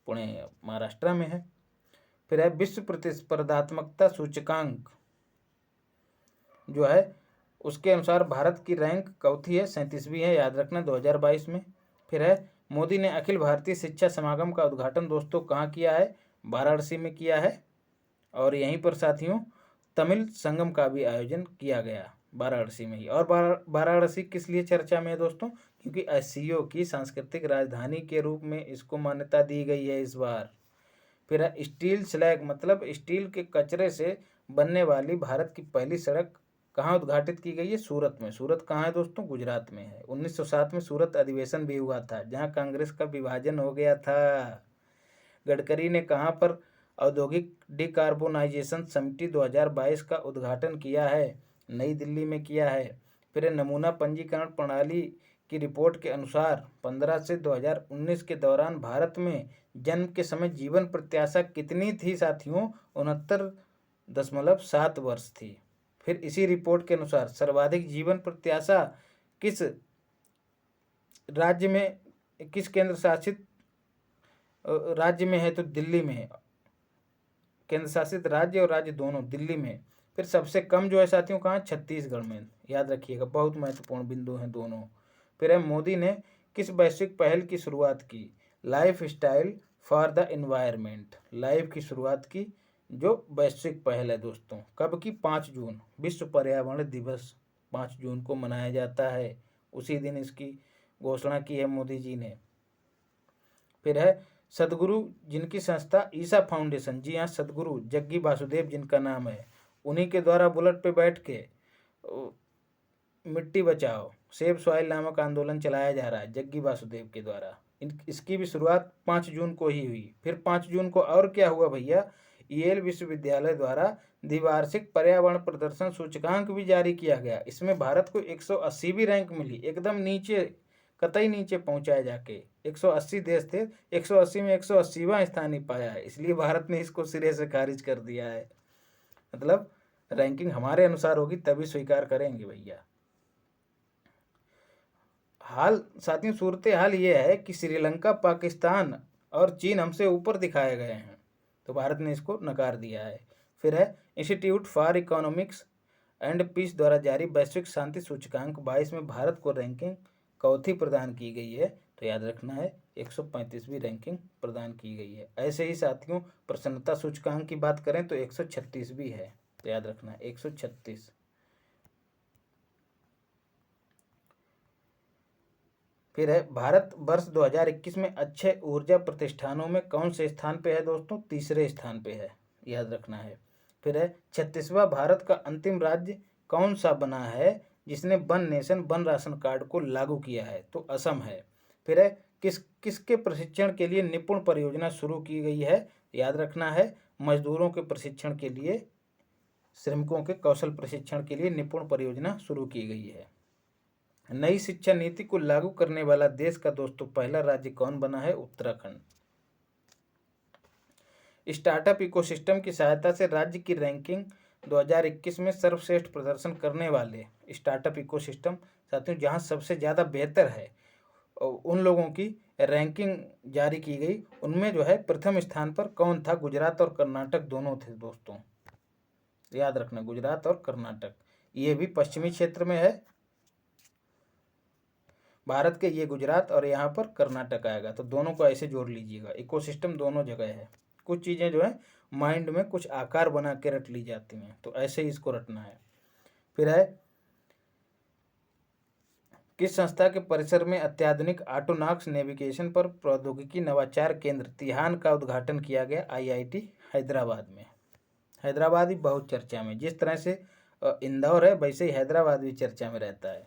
पुणे महाराष्ट्र में है। फिर है विश्व प्रतिस्पर्धात्मकता सूचकांक जो है उसके अनुसार भारत की रैंक चौथी है, 37वीं है, याद रखना 2022 में। फिर है मोदी ने अखिल भारतीय शिक्षा समागम का उद्घाटन दोस्तों कहाँ किया है? वाराणसी में किया है। और यहीं पर साथियों तमिल संगम का भी आयोजन किया गया वाराणसी में ही। और वाराणसी किस लिए चर्चा में है दोस्तों? क्योंकि एससीओ की सांस्कृतिक राजधानी के रूप में इसको मान्यता दी गई है इस बार। फिर है स्टील स्लैग मतलब स्टील के कचरे से बनने वाली भारत की पहली सड़क कहाँ उद्घाटित की गई है? सूरत में। सूरत कहाँ है दोस्तों? गुजरात में है। 1907 में सूरत अधिवेशन भी हुआ था जहाँ कांग्रेस का विभाजन हो गया था। गडकरी ने कहाँ पर औद्योगिक डिकार्बोनाइजेशन समिति 2022 का उद्घाटन किया है? नई दिल्ली में किया है। फिर नमूना पंजीकरण प्रणाली की रिपोर्ट के अनुसार 15 से 2019 के दौरान भारत में जन्म के समय जीवन प्रत्याशा कितनी थी साथियों? 69.7 वर्ष थी। फिर इसी रिपोर्ट के अनुसार सर्वाधिक जीवन प्रत्याशा किस राज्य में, किस केंद्र शासित राज्य में है? तो दिल्ली में है। केंद्र शासित राज्य और राज्य दोनों दिल्ली में। फिर सबसे कम जो है साथियों कहाँ? छत्तीसगढ़ में। याद रखिएगा, बहुत महत्वपूर्ण बिंदु हैं दोनों। फिर है मोदी ने किस वैश्विक पहल की शुरुआत की? Life style for the environment. Life की शुरुआत की जो वैश्विक पहल है दोस्तों, कब की? 5 जून, विश्व पर्यावरण दिवस 5 जून को मनाया जाता है। उसी दिन इसकी घोषणा की है मोदी जी ने। फिर है सदगुरु जिनकी संस्था ईसा फाउंडेशन, जी हाँ सदगुरु जग्गी वासुदेव जिनका नाम है, उन्हीं के द्वारा बुलेट पे बैठ के मिट्टी बचाओ सेव सॉइल नामक आंदोलन चलाया जा रहा है जग्गी वासुदेव के द्वारा। इसकी भी शुरुआत 5 जून को ही हुई। फिर 5 जून को और क्या हुआ भैया? येल विश्वविद्यालय द्वारा द्विवार्षिक पर्यावरण प्रदर्शन सूचकांक भी जारी किया गया। इसमें भारत को 180वीं रैंक मिली, एकदम नीचे, कतई नीचे पहुंचाए जाके। 180 देश थे, 180 में 180वां स्थान ही पाया है, इसलिए भारत ने इसको सिरे से खारिज कर दिया है। मतलब रैंकिंग हमारे अनुसार होगी तभी स्वीकार करेंगे भैया। हाल साथियों, सूरत हाल ये है कि श्रीलंका, पाकिस्तान और चीन हमसे ऊपर दिखाए गए हैं, तो भारत ने इसको नकार दिया है। फिर है institute for economics and peace द्वारा जारी वैश्विक शांति सूचकांक 22 में भारत को रैंकिंग चौथी प्रदान की गई है। तो याद रखना है 135वीं रैंकिंग प्रदान की गई है। ऐसे ही साथियों प्रसन्नता सूचकांक की बात करें तो 136वीं है, तो याद रखना है 136। फिर है भारत वर्ष 2021 में अक्षय ऊर्जा प्रतिष्ठानों में कौन से स्थान पे है दोस्तों? तीसरे स्थान पे है, याद रखना है। फिर है 36वां भारत का अंतिम राज्य कौन सा बना है जिसने one nation one ration card को लागू किया है? तो असम है। फिर है किसके प्रशिक्षण के लिए निपुण परियोजना शुरू की गई है? याद रखना है मजदूरों के प्रशिक्षण के लिए, श्रमिकों के कौशल प्रशिक्षण के लिए निपुण परियोजना शुरू की गई है। नई शिक्षा नीति को लागू करने वाला देश का दोस्तों पहला राज्य कौन बना है? उत्तराखंड। स्टार्टअप इकोसिस्टम की सहायता से राज्य की रैंकिंग 2021 में सर्वश्रेष्ठ प्रदर्शन करने वाले स्टार्टअप इकोसिस्टम साथियों जहां सबसे ज़्यादा बेहतर है उन लोगों की रैंकिंग जारी की गई। उनमें जो है प्रथम स्थान पर कौन था? गुजरात और कर्नाटक दोनों थे दोस्तों, याद रखना गुजरात और कर्नाटक। ये भी पश्चिमी क्षेत्र में है भारत के, ये गुजरात और यहाँ पर कर्नाटक आएगा, तो दोनों को ऐसे जोड़ लीजिएगा। इकोसिस्टम दोनों जगह है। कुछ चीज़ें जो है माइंड में कुछ आकार बना के रट ली जाती हैं, तो ऐसे ही इसको रटना है। फिर है किस संस्था के परिसर में अत्याधुनिक ऑटोनॉक्स नेविगेशन पर प्रौद्योगिकी नवाचार केंद्र तिहान का उद्घाटन किया गया? आईआईटी हैदराबाद में। हैदराबाद ही बहुत चर्चा में, जिस तरह से इंदौर है वैसे ही हैदराबाद भी चर्चा में रहता है।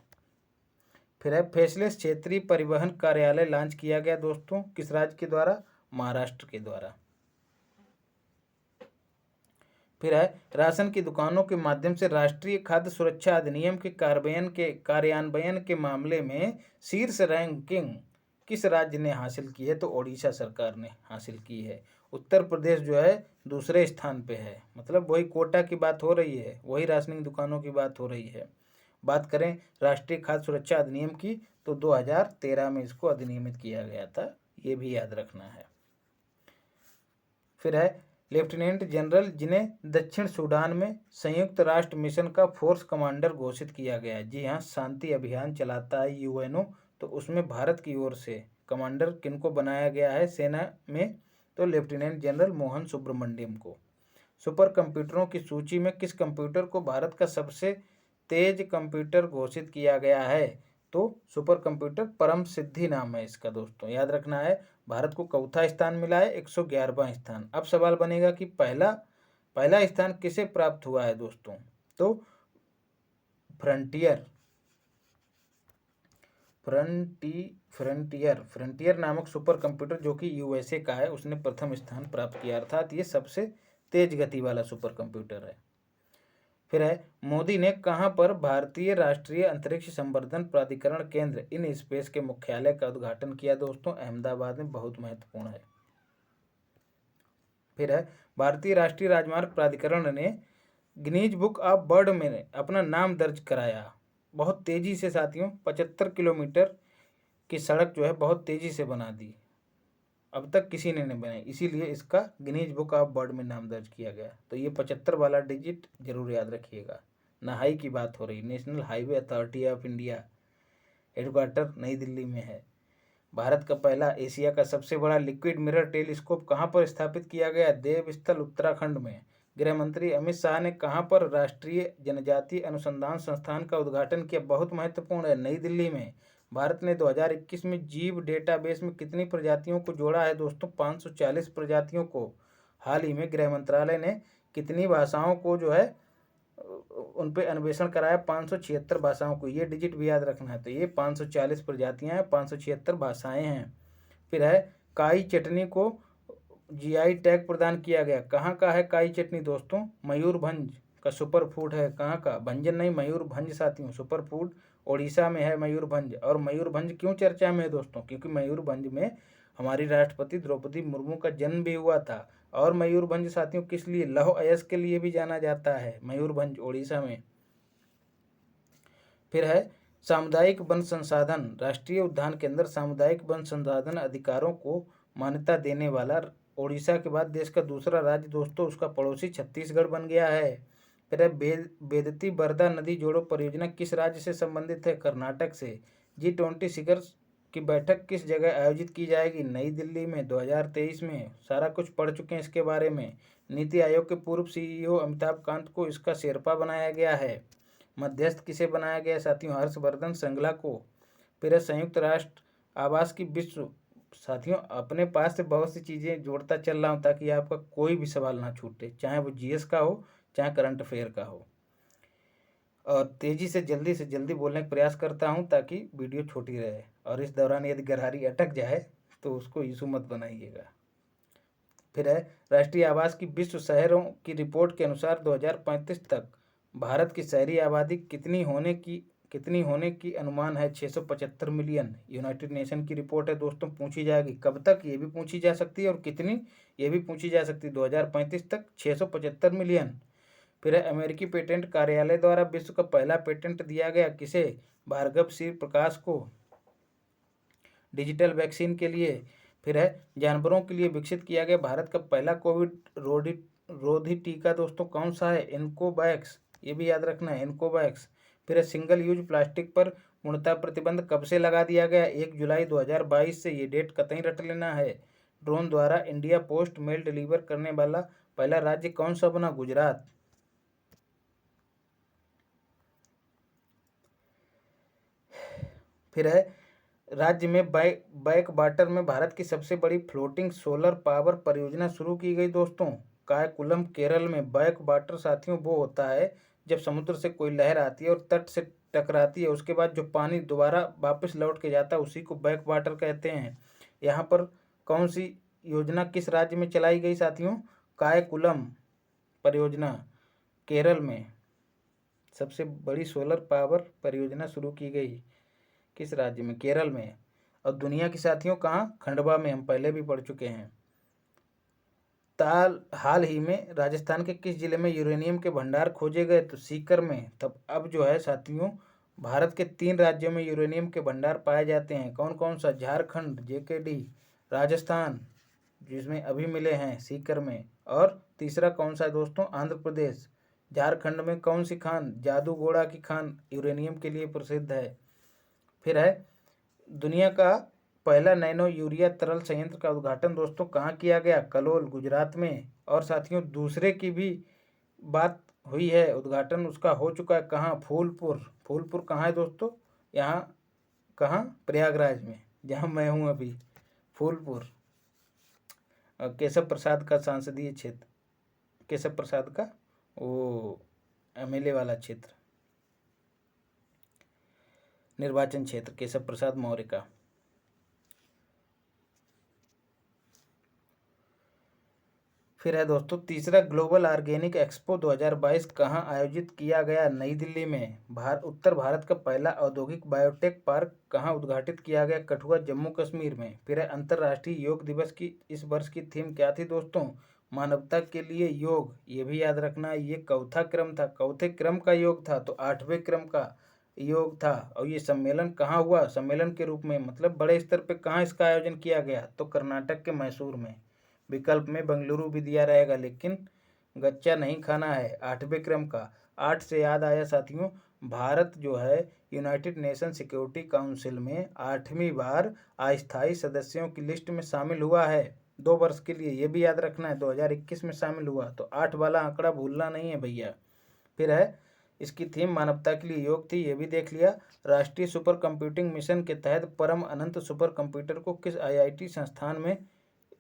फिर है फेसलेस क्षेत्रीय परिवहन कार्यालय लॉन्च किया गया दोस्तों किस राज्य के द्वारा? महाराष्ट्र के द्वारा। फिर है राशन की दुकानों के माध्यम से राष्ट्रीय खाद्य सुरक्षा अधिनियम के कार्यान्वयन के मामले में शीर्ष रैंकिंग किस राज्य ने हासिल की है? तो ओडिशा सरकार ने हासिल की है। उत्तर प्रदेश जो है दूसरे स्थान पे है, मतलब वही कोटा की बात हो रही है, वही राशनिंग दुकानों की बात हो रही है। बात करें राष्ट्रीय खाद्य सुरक्षा अधिनियम की तो 2013 में इसको अधिनियमित किया गया था, ये भी याद रखना है। फिर है लेफ्टिनेंट जनरल जिन्हें दक्षिण सूडान में संयुक्त राष्ट्र मिशन का फोर्स कमांडर घोषित किया गया है। जी हाँ, शांति अभियान चलाता है यूएनओ, तो उसमें भारत की ओर से कमांडर किनको बनाया गया है सेना में? तो लेफ्टिनेंट जनरल मोहन सुब्रमण्यम को। सुपर कंप्यूटरों की सूची में किस कंप्यूटर को भारत का सबसे तेज कंप्यूटर घोषित किया गया है? तो सुपर कंप्यूटर परम सिद्धि नाम है इसका दोस्तों, याद रखना है। भारत को चौथा स्थान मिला है, 111वां स्थान। अब सवाल बनेगा कि पहला स्थान किसे प्राप्त हुआ है दोस्तों? तो फ्रंटियर नामक सुपर कंप्यूटर जो कि यूएसए का है, उसने प्रथम स्थान प्राप्त किया, अर्थात ये सबसे तेज गति वाला सुपर कंप्यूटर है। फिर है मोदी ने कहाँ पर भारतीय राष्ट्रीय अंतरिक्ष संवर्धन प्राधिकरण केंद्र इन स्पेस के मुख्यालय का उद्घाटन किया दोस्तों, अहमदाबाद में, बहुत महत्वपूर्ण है। फिर है भारतीय राष्ट्रीय राजमार्ग प्राधिकरण ने गिनीज बुक ऑफ वर्ल्ड में अपना नाम दर्ज कराया। बहुत तेजी से साथियों 75 किलोमीटर की सड़क जो है बहुत तेजी से बना दी, अब तक किसी ने नहीं बनाई, इसीलिए इसका गिनीज बुक ऑफ वर्ल्ड में नाम दर्ज किया गया। तो ये 75 वाला डिजिट जरूर याद रखिएगा। नहाई की बात हो रही, national highway authority of India headquarter नई दिल्ली में है। भारत का पहला एशिया का सबसे बड़ा लिक्विड मिरर टेलीस्कोप कहाँ पर स्थापित किया गया? देवस्थल उत्तराखंड में। गृह मंत्री अमित शाह ने कहाँ पर राष्ट्रीय जनजातीय अनुसंधान संस्थान का उद्घाटन किया? बहुत महत्वपूर्ण है, नई दिल्ली में। भारत ने 2021 में जीव डेटाबेस में कितनी प्रजातियों को जोड़ा है दोस्तों? 540 प्रजातियों को। हाल ही में गृह मंत्रालय ने कितनी भाषाओं को जो है उन पे अन्वेषण कराया? 576 भाषाओं को। ये डिजिट भी याद रखना है। तो ये 540 प्रजातियां हैं, 576 भाषाएं हैं। फिर है काई चटनी को जीआई टैग प्रदान किया गया। कहाँ का है काई चटनी दोस्तों? मयूरभंज का सुपर फूड है। कहाँ का? भंजन नहीं, मयूरभंज साथियों, सुपर फूड ओडिशा में है मयूरभंज। और मयूरभंज क्यों चर्चा में है दोस्तों? क्योंकि मयूरभंज में हमारी राष्ट्रपति द्रौपदी मुर्मू का जन्म भी हुआ था। और मयूरभंज साथियों किस लिए? लौह अयस्क के लिए भी जाना जाता है, मयूरभंज ओडिशा में। फिर है सामुदायिक वन संसाधन। राष्ट्रीय उद्यान के अंदर सामुदायिक वन संसाधन अधिकारों को मान्यता देने वाला ओडिशा के बाद देश का दूसरा राज्य दोस्तों, उसका पड़ोसी छत्तीसगढ़ बन गया है। फिर है बेदती बरदा नदी जोड़ो परियोजना किस राज्य से संबंधित है? कर्नाटक से। G20 शिखर की बैठक किस जगह आयोजित की जाएगी? नई दिल्ली में 2023 में। सारा कुछ पढ़ चुके हैं इसके बारे में। नीति आयोग के पूर्व सीईओ अमिताभ कांत को इसका शेरपा बनाया गया है। मध्यस्थ किसे बनाया गया साथियों? हर्षवर्धन श्रृंगला को। फिर है संयुक्त राष्ट्र आवास की विश्व। साथियों अपने पास से बहुत सी चीज़ें जोड़ता चल रहा हूँ ताकि आपका कोई भी सवाल ना छूटे, चाहे वो जीएस का हो चाहे करंट अफेयर का हो। और तेज़ी से जल्दी बोलने का प्रयास करता हूँ ताकि वीडियो छोटी रहे। और इस दौरान यदि गरारी अटक जाए तो उसको इशू मत बनाइएगा। फिर है राष्ट्रीय आवास की विश्व शहरों की रिपोर्ट के अनुसार 2035 तक भारत की शहरी आबादी कितनी होने की अनुमान है? 675 मिलियन। यूनाइटेड नेशन की रिपोर्ट है दोस्तों, पूछी जाएगी कब तक, ये भी पूछी जा सकती है, और कितनी, ये भी पूछी जा सकती है। 2035 तक 675 मिलियन। फिर है अमेरिकी पेटेंट कार्यालय द्वारा विश्व का पहला पेटेंट दिया गया किसे? भार्गव सिंह प्रकाश को, डिजिटल वैक्सीन के लिए। फिर है जानवरों के लिए विकसित किया गया भारत का पहला कोविड रोधी टीका दोस्तों कौन सा है? इनकोवैक्स, ये भी याद रखना है, इनकोवैक्स। फिर है सिंगल यूज प्लास्टिक पर पूर्णतः प्रतिबंध कब से लगा दिया गया? 1 जुलाई 2022 से। ये डेट कतई रट लेना है। ड्रोन द्वारा इंडिया पोस्ट मेल डिलीवर करने वाला पहला राज्य कौन सा बना? गुजरात। फिर है राज्य में बैक वाटर में भारत की सबसे बड़ी फ्लोटिंग सोलर पावर परियोजना शुरू की गई दोस्तों, कायकुलम केरल में। बैक वाटर साथियों वो होता है जब समुद्र से कोई लहर आती है और तट से टकराती है, उसके बाद जो पानी दोबारा वापस लौट के जाता है उसी को बैक वाटर कहते हैं। यहाँ पर कौन सी योजना किस राज्य में चलाई गई साथियों? कायकुलम परियोजना केरल में। सबसे बड़ी सोलर पावर परियोजना शुरू की गई किस राज्य में? केरल में। और दुनिया की साथियों कहाँ? खंडवा में, हम पहले भी पढ़ चुके हैं। हाल ही में राजस्थान के किस जिले में यूरेनियम के भंडार खोजे गए? तो सीकर में। तब अब जो है साथियों भारत के 3 राज्यों में यूरेनियम के भंडार पाए जाते हैं। कौन कौन सा? झारखंड जेकेडी, राजस्थान जिसमें अभी मिले हैं सीकर में, और तीसरा कौन सा है दोस्तों? आंध्र प्रदेश। झारखंड में कौन सी खान? जादूगोड़ा की खान यूरेनियम के लिए प्रसिद्ध है। फिर है दुनिया का पहला नैनो यूरिया तरल संयंत्र का उद्घाटन दोस्तों कहाँ किया गया? कलोल, गुजरात में। और साथियों दूसरे की भी बात हुई है, उद्घाटन उसका हो चुका है। कहाँ? फूलपुर। फूलपुर कहाँ है दोस्तों? यहाँ कहाँ? प्रयागराज में, जहाँ मैं हूँ अभी, फूलपुर। केशव प्रसाद का संसदीय क्षेत्र, केशव प्रसाद का वो एमएलए वाला क्षेत्र, निर्वाचन क्षेत्र केशव प्रसाद मौर्य का। फिर है दोस्तों तीसरा, ग्लोबल ऑर्गेनिक एक्सपो 2022 कहाँ आयोजित किया गया? नई दिल्ली में। उत्तर भारत का पहला औद्योगिक बायोटेक पार्क कहाँ उद्घाटित किया गया? कठुआ, जम्मू कश्मीर में। फिर है अंतर्राष्ट्रीय योग दिवस की इस वर्ष की थीम क्या थी दोस्तों? मानवता के लिए योग। ये भी याद रखना, ये चौथा क्रम था, चौथे क्रम का योग था, तो 8वें क्रम का योग था। और ये सम्मेलन कहाँ हुआ? सम्मेलन के रूप में मतलब बड़े स्तर पर कहाँ इसका आयोजन किया गया? तो कर्नाटक के मैसूर में। विकल्प में बेंगलुरु भी दिया रहेगा, लेकिन गच्चा नहीं खाना है। 8वें क्रम का। 8 से याद आया साथियों, भारत जो है यूनाइटेड नेशन सिक्योरिटी काउंसिल में 8वीं बार अस्थायी सदस्यों की लिस्ट में शामिल हुआ है 2 वर्ष के लिए। ये भी याद रखना है, 2021 में शामिल हुआ, तो 8 वाला आंकड़ा भूलना नहीं है भैया। फिर है इसकी थीम मानवता के लिए योग थी, ये भी देख लिया। राष्ट्रीय सुपर कंप्यूटिंग मिशन के तहत परम अनंत सुपर कंप्यूटर को किस आईआईटी संस्थान में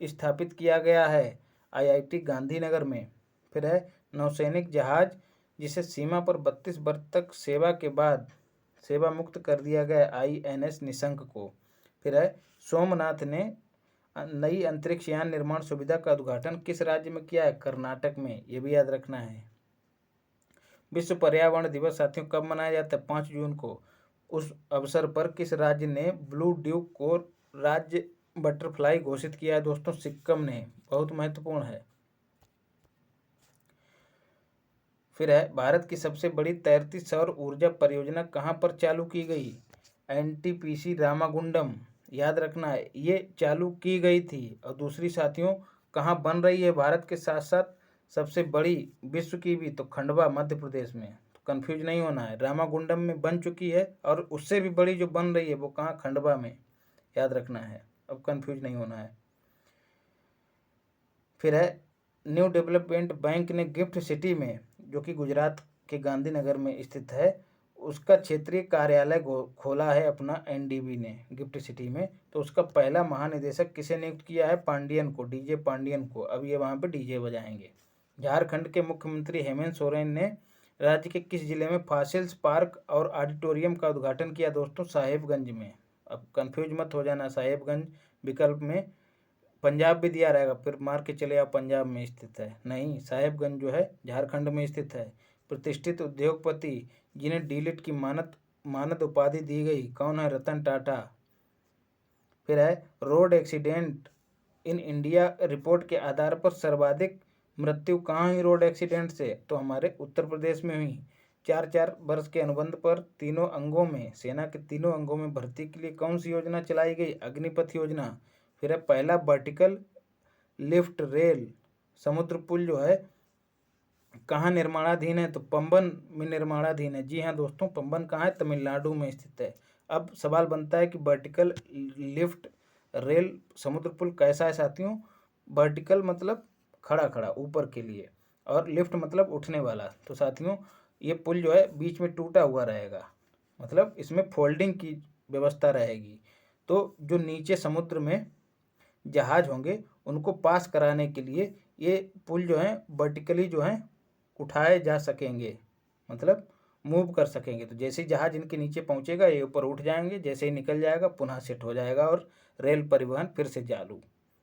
स्थापित किया गया है? आईआईटी गांधीनगर में। फिर है नौसैनिक जहाज जिसे सीमा पर 32 वर्ष तक सेवा के बाद सेवा मुक्त कर दिया गया, आईएनएस निशंक को। फिर है सोमनाथ ने नई अंतरिक्ष यान निर्माण सुविधा का उद्घाटन किस राज्य में किया है? कर्नाटक में। ये भी याद रखना है। विश्व पर्यावरण दिवस साथियों कब मनाया जाता है? 5 जून को। उस अवसर पर किस राज्य ने ब्लू ड्यूक को राज्य बटरफ्लाई घोषित किया है दोस्तों? सिक्किम ने। बहुत महत्वपूर्ण है। फिर है भारत की सबसे बड़ी तैरती सौर ऊर्जा परियोजना कहाँ पर चालू की गई? एनटीपीसी रामागुंडम। याद रखना है, ये चालू की गई थी। और दूसरी साथियों कहाँ बन रही है भारत के साथ साथ सबसे बड़ी विश्व की भी? तो खंडवा मध्य प्रदेश में। तो कन्फ्यूज नहीं होना है, रामागुंडम में बन चुकी है और उससे भी बड़ी जो बन रही है वो कहाँ? खंडवा में। याद रखना है, अब कन्फ्यूज नहीं होना है। फिर है न्यू डेवलपमेंट बैंक ने गिफ्ट सिटी में, जो कि गुजरात के गांधीनगर में स्थित है, उसका क्षेत्रीय कार्यालय खोला है अपना एनडीबी ने गिफ्ट सिटी में। तो उसका पहला महानिदेशक किसे नियुक्त किया है? पांडियन को, डीजे पांडियन को। अब ये वहाँ पे डीजे बजाएंगे। झारखंड के मुख्यमंत्री हेमंत सोरेन ने राज्य के किस जिले में फॉसिल्स पार्क और ऑडिटोरियम का उद्घाटन किया दोस्तों? साहेबगंज में। अब कंफ्यूज मत हो जाना, साहेबगंज विकल्प में पंजाब भी दिया रहेगा, फिर मार के चले आओ पंजाब में स्थित है। नहीं, साहेबगंज जो है झारखंड में स्थित है। प्रतिष्ठित उद्योगपति जिन्हें डीलिट की मानद उपाधि दी गई, कौन है? रतन टाटा। फिर है road accident in India report के आधार पर सर्वाधिक मृत्यु कहाँ हुई रोड एक्सीडेंट से? तो हमारे उत्तर प्रदेश में हुई। 4-4 वर्ष के अनुबंध पर तीनों अंगों में, सेना के तीनों अंगों में भर्ती के लिए कौन सी योजना चलाई गई? अग्निपथ योजना। फिर है पहला वर्टिकल लिफ्ट रेल समुद्र पुल जो है कहाँ निर्माणाधीन है? तो पंबन में निर्माणाधीन है। जी हाँ दोस्तों, पंबन कहाँ है? तमिलनाडु में स्थित है। अब सवाल बनता है कि वर्टिकल लिफ्ट रेल समुद्र पुल कैसा है साथियों? वर्टिकल मतलब खड़ा खड़ा ऊपर के लिए, और लिफ्ट मतलब उठने वाला। तो साथियों ये पुल जो है बीच में टूटा हुआ रहेगा, मतलब इसमें फोल्डिंग की व्यवस्था रहेगी। तो जो नीचे समुद्र में जहाज होंगे उनको पास कराने के लिए ये पुल जो है वर्टिकली जो है उठाए जा सकेंगे, मतलब मूव कर सकेंगे। तो जैसे ही जहाज इनके नीचे पहुंचेगा ये ऊपर उठ जाएंगे, जैसे ही निकल जाएगा पुनः सेट हो जाएगा और रेल परिवहन फिर से चालू।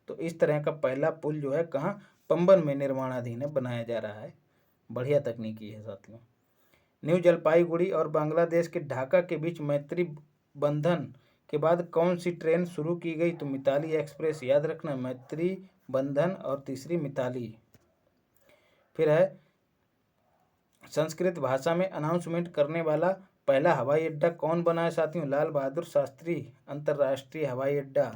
तो इस तरह का पहला पुल जो है कहाँ? पंबन में निर्माणाधीन है, बनाया जा रहा है। बढ़िया तकनीकी है साथियों। न्यू जलपाईगुड़ी और बांग्लादेश के ढाका के बीच मैत्री बंधन के बाद कौन सी ट्रेन शुरू की गई? तो मिताली एक्सप्रेस। याद रखना, मैत्री बंधन और तीसरी मिताली। फिर है संस्कृत भाषा में अनाउंसमेंट करने वाला पहला हवाई अड्डा कौन बना है साथियों? लाल बहादुर शास्त्री अंतर्राष्ट्रीय हवाई अड्डा।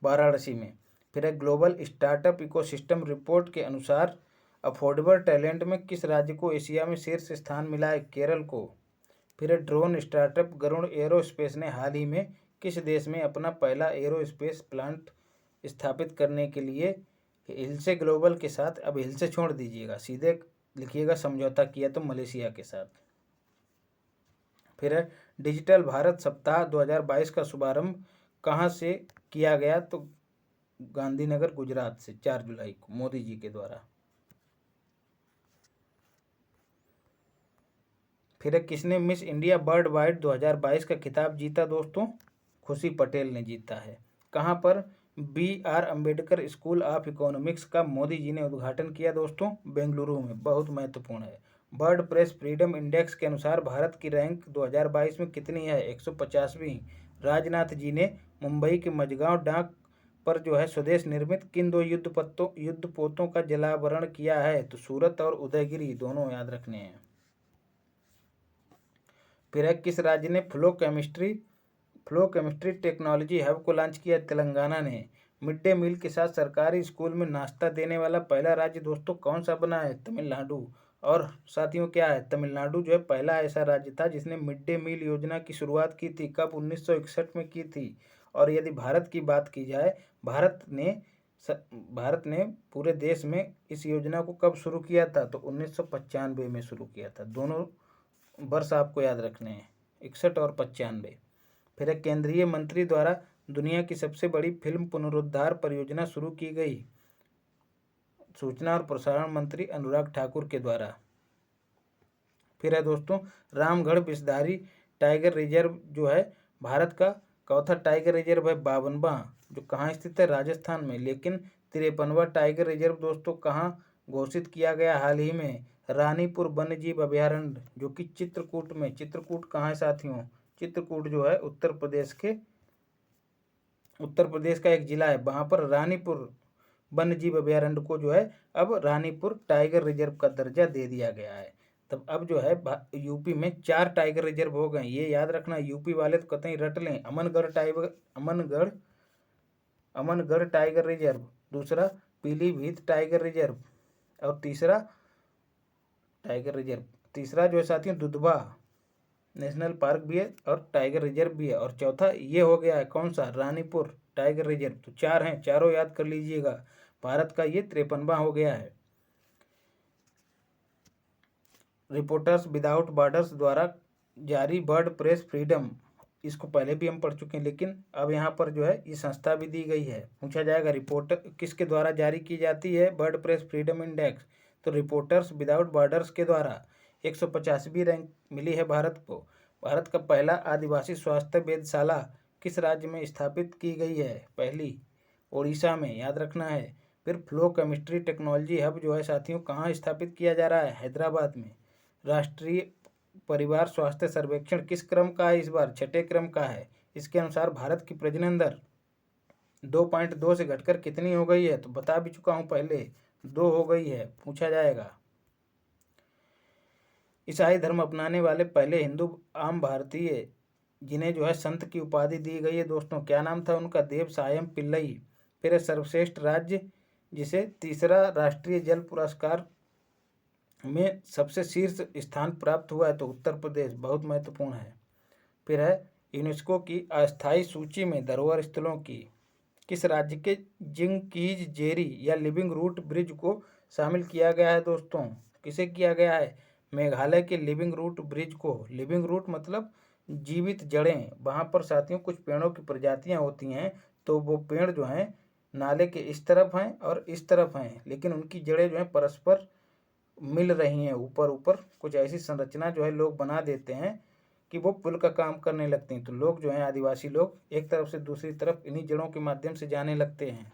वाराणसी में। फिर है ग्लोबल स्टार्टअप इकोसिस्टम रिपोर्ट के अनुसार अफोर्डेबल टैलेंट में किस राज्य को एशिया में शीर्ष स्थान मिला है? केरल को। फिर है ड्रोन स्टार्टअप गरुड़ एरोस्पेस ने हाल ही में किस देश में अपना पहला एरोस्पेस प्लांट स्थापित करने के लिए हिलसे ग्लोबल के साथ, अब हिलसे छोड़ दीजिएगा, सीधे लिखिएगा समझौता किया, तो मलेशिया के साथ। फिर है डिजिटल भारत सप्ताह 2022 का शुभारंभ कहाँ से किया गया? तो गांधीनगर गुजरात से 4 जुलाई को मोदी जी के द्वारा। फिर है किसने मिस इंडिया वर्ल्ड वाइड 2022 का खिताब जीता दोस्तों? खुशी पटेल ने जीता है। कहाँ पर? BR Ambedkar school of economics का मोदी जी ने उद्घाटन किया दोस्तों, बेंगलुरु में। बहुत महत्वपूर्ण है। वर्ल्ड प्रेस फ्रीडम इंडेक्स के अनुसार भारत की रैंक 2022 में कितनी है? 150वीं। राजनाथ जी ने मुंबई के मझगांव डाक पर जो है स्वदेश निर्मित किन दो युद्धपोतों का जलावरण किया है? तो सूरत और उदयगिरी, दोनों याद रखने हैं। फिर है, किस राज्य ने फ्लो केमिस्ट्री टेक्नोलॉजी हब को लॉन्च किया? तेलंगाना ने। मिड डे मील के साथ सरकारी स्कूल में नाश्ता देने वाला पहला राज्य दोस्तों कौन सा बना है? तमिलनाडु। और साथियों क्या है? तमिलनाडु जो है पहला ऐसा राज्य था जिसने मिड डे मील योजना की शुरुआत की थी। कब? 1961 में की थी। और यदि भारत की बात की जाए, भारत ने पूरे देश में इस योजना को कब शुरू किया था? तो 1995 में शुरू किया था। दोनों वर्ष आपको याद रखने हैं, 61 और 95। फिर एक केंद्रीय मंत्री द्वारा दुनिया की सबसे बड़ी फिल्म पुनरुद्धार परियोजना शुरू की गई? सूचना और प्रसारण मंत्री अनुराग ठाकुर के द्वारा। फिर है दोस्तों, रामगढ़ विषधारी टाइगर रिजर्व जो है भारत का चौथा टाइगर रिजर्व है, 52वां, जो कहाँ स्थित है? राजस्थान में। लेकिन 53वां टाइगर रिजर्व दोस्तों कहाँ घोषित किया गया हाल ही में? रानीपुर वन्यजीव अभयारण्य, जो कि चित्रकूट कहाँ है साथियों? चित्रकूट जो है उत्तर प्रदेश का एक जिला है। वहाँ पर रानीपुर वन्यजीव अभयारण्य को जो है अब रानीपुर टाइगर रिजर्व का दर्जा दे दिया गया है। तब अब जो है यूपी में 4 टाइगर रिजर्व हो गए। ये याद रखना, यूपी वाले तो कतई रट लें। अमनगढ़ टाइगर रिजर्व, दूसरा पीलीभीत टाइगर रिजर्व, और तीसरा जो है साथियों दुधवा नेशनल पार्क भी है और टाइगर रिजर्व भी है। और चौथा ये हो गया है कौन सा? Ranipur tiger reserve. तो 4 हैं, चारों याद कर लीजिएगा। भारत का ये 53वां हो गया है। रिपोर्टर्स विदाउट बॉर्डर्स द्वारा जारी बर्ड प्रेस फ्रीडम, इसको पहले भी हम पढ़ चुके हैं, लेकिन अब यहाँ पर जो है ये संस्था भी दी गई है। पूछा जाएगा रिपोर्टर किसके द्वारा जारी की जाती है बर्ड प्रेस फ्रीडम इंडेक्स? तो रिपोर्टर्स विदाउट बॉर्डर्स के द्वारा। 150वीं रैंक मिली है भारत को। भारत का पहला आदिवासी स्वास्थ्य वेधशाला किस राज्य में स्थापित की गई है? पहली ओडिशा में, याद रखना है। फिर फ्लो केमिस्ट्री टेक्नोलॉजी हब जो है साथियों कहाँ स्थापित किया जा रहा है? हैदराबाद में। राष्ट्रीय परिवार स्वास्थ्य सर्वेक्षण किस क्रम का है इस बार? 6ठे क्रम का है। इसके अनुसार भारत की प्रजनन दर 2.2 से घटकर कितनी हो गई है? तो बता भी चुका हूं पहले, 2 हो गई है। पूछा जाएगा ईसाई धर्म अपनाने वाले पहले हिंदू आम भारतीय जिन्हें जो है संत की उपाधि दी गई है दोस्तों, क्या नाम था उनका? देव सायम पिल्लई। फिर सर्वश्रेष्ठ राज्य जिसे तीसरा राष्ट्रीय जल पुरस्कार में सबसे शीर्ष स्थान प्राप्त हुआ है, तो उत्तर प्रदेश। बहुत महत्वपूर्ण है। फिर है यूनेस्को की अस्थायी सूची में धरोहर स्थलों की किस राज्य के जिंगकीज जेरी या लिविंग रूट ब्रिज को शामिल किया गया है दोस्तों? किसे किया गया है? मेघालय के लिविंग रूट ब्रिज को। लिविंग रूट मतलब जीवित जड़ें। वहाँ पर साथियों कुछ पेड़ों की प्रजातियाँ होती हैं, तो वो पेड़ जो हैं नाले के इस तरफ हैं और इस तरफ हैं, लेकिन उनकी जड़ें जो हैं परस्पर मिल रही हैं। ऊपर कुछ ऐसी संरचना जो है लोग बना देते हैं कि वो पुल का काम करने लगते हैं। तो लोग जो हैं आदिवासी लोग एक तरफ से दूसरी तरफ इन्हीं जड़ों के माध्यम से जाने लगते हैं।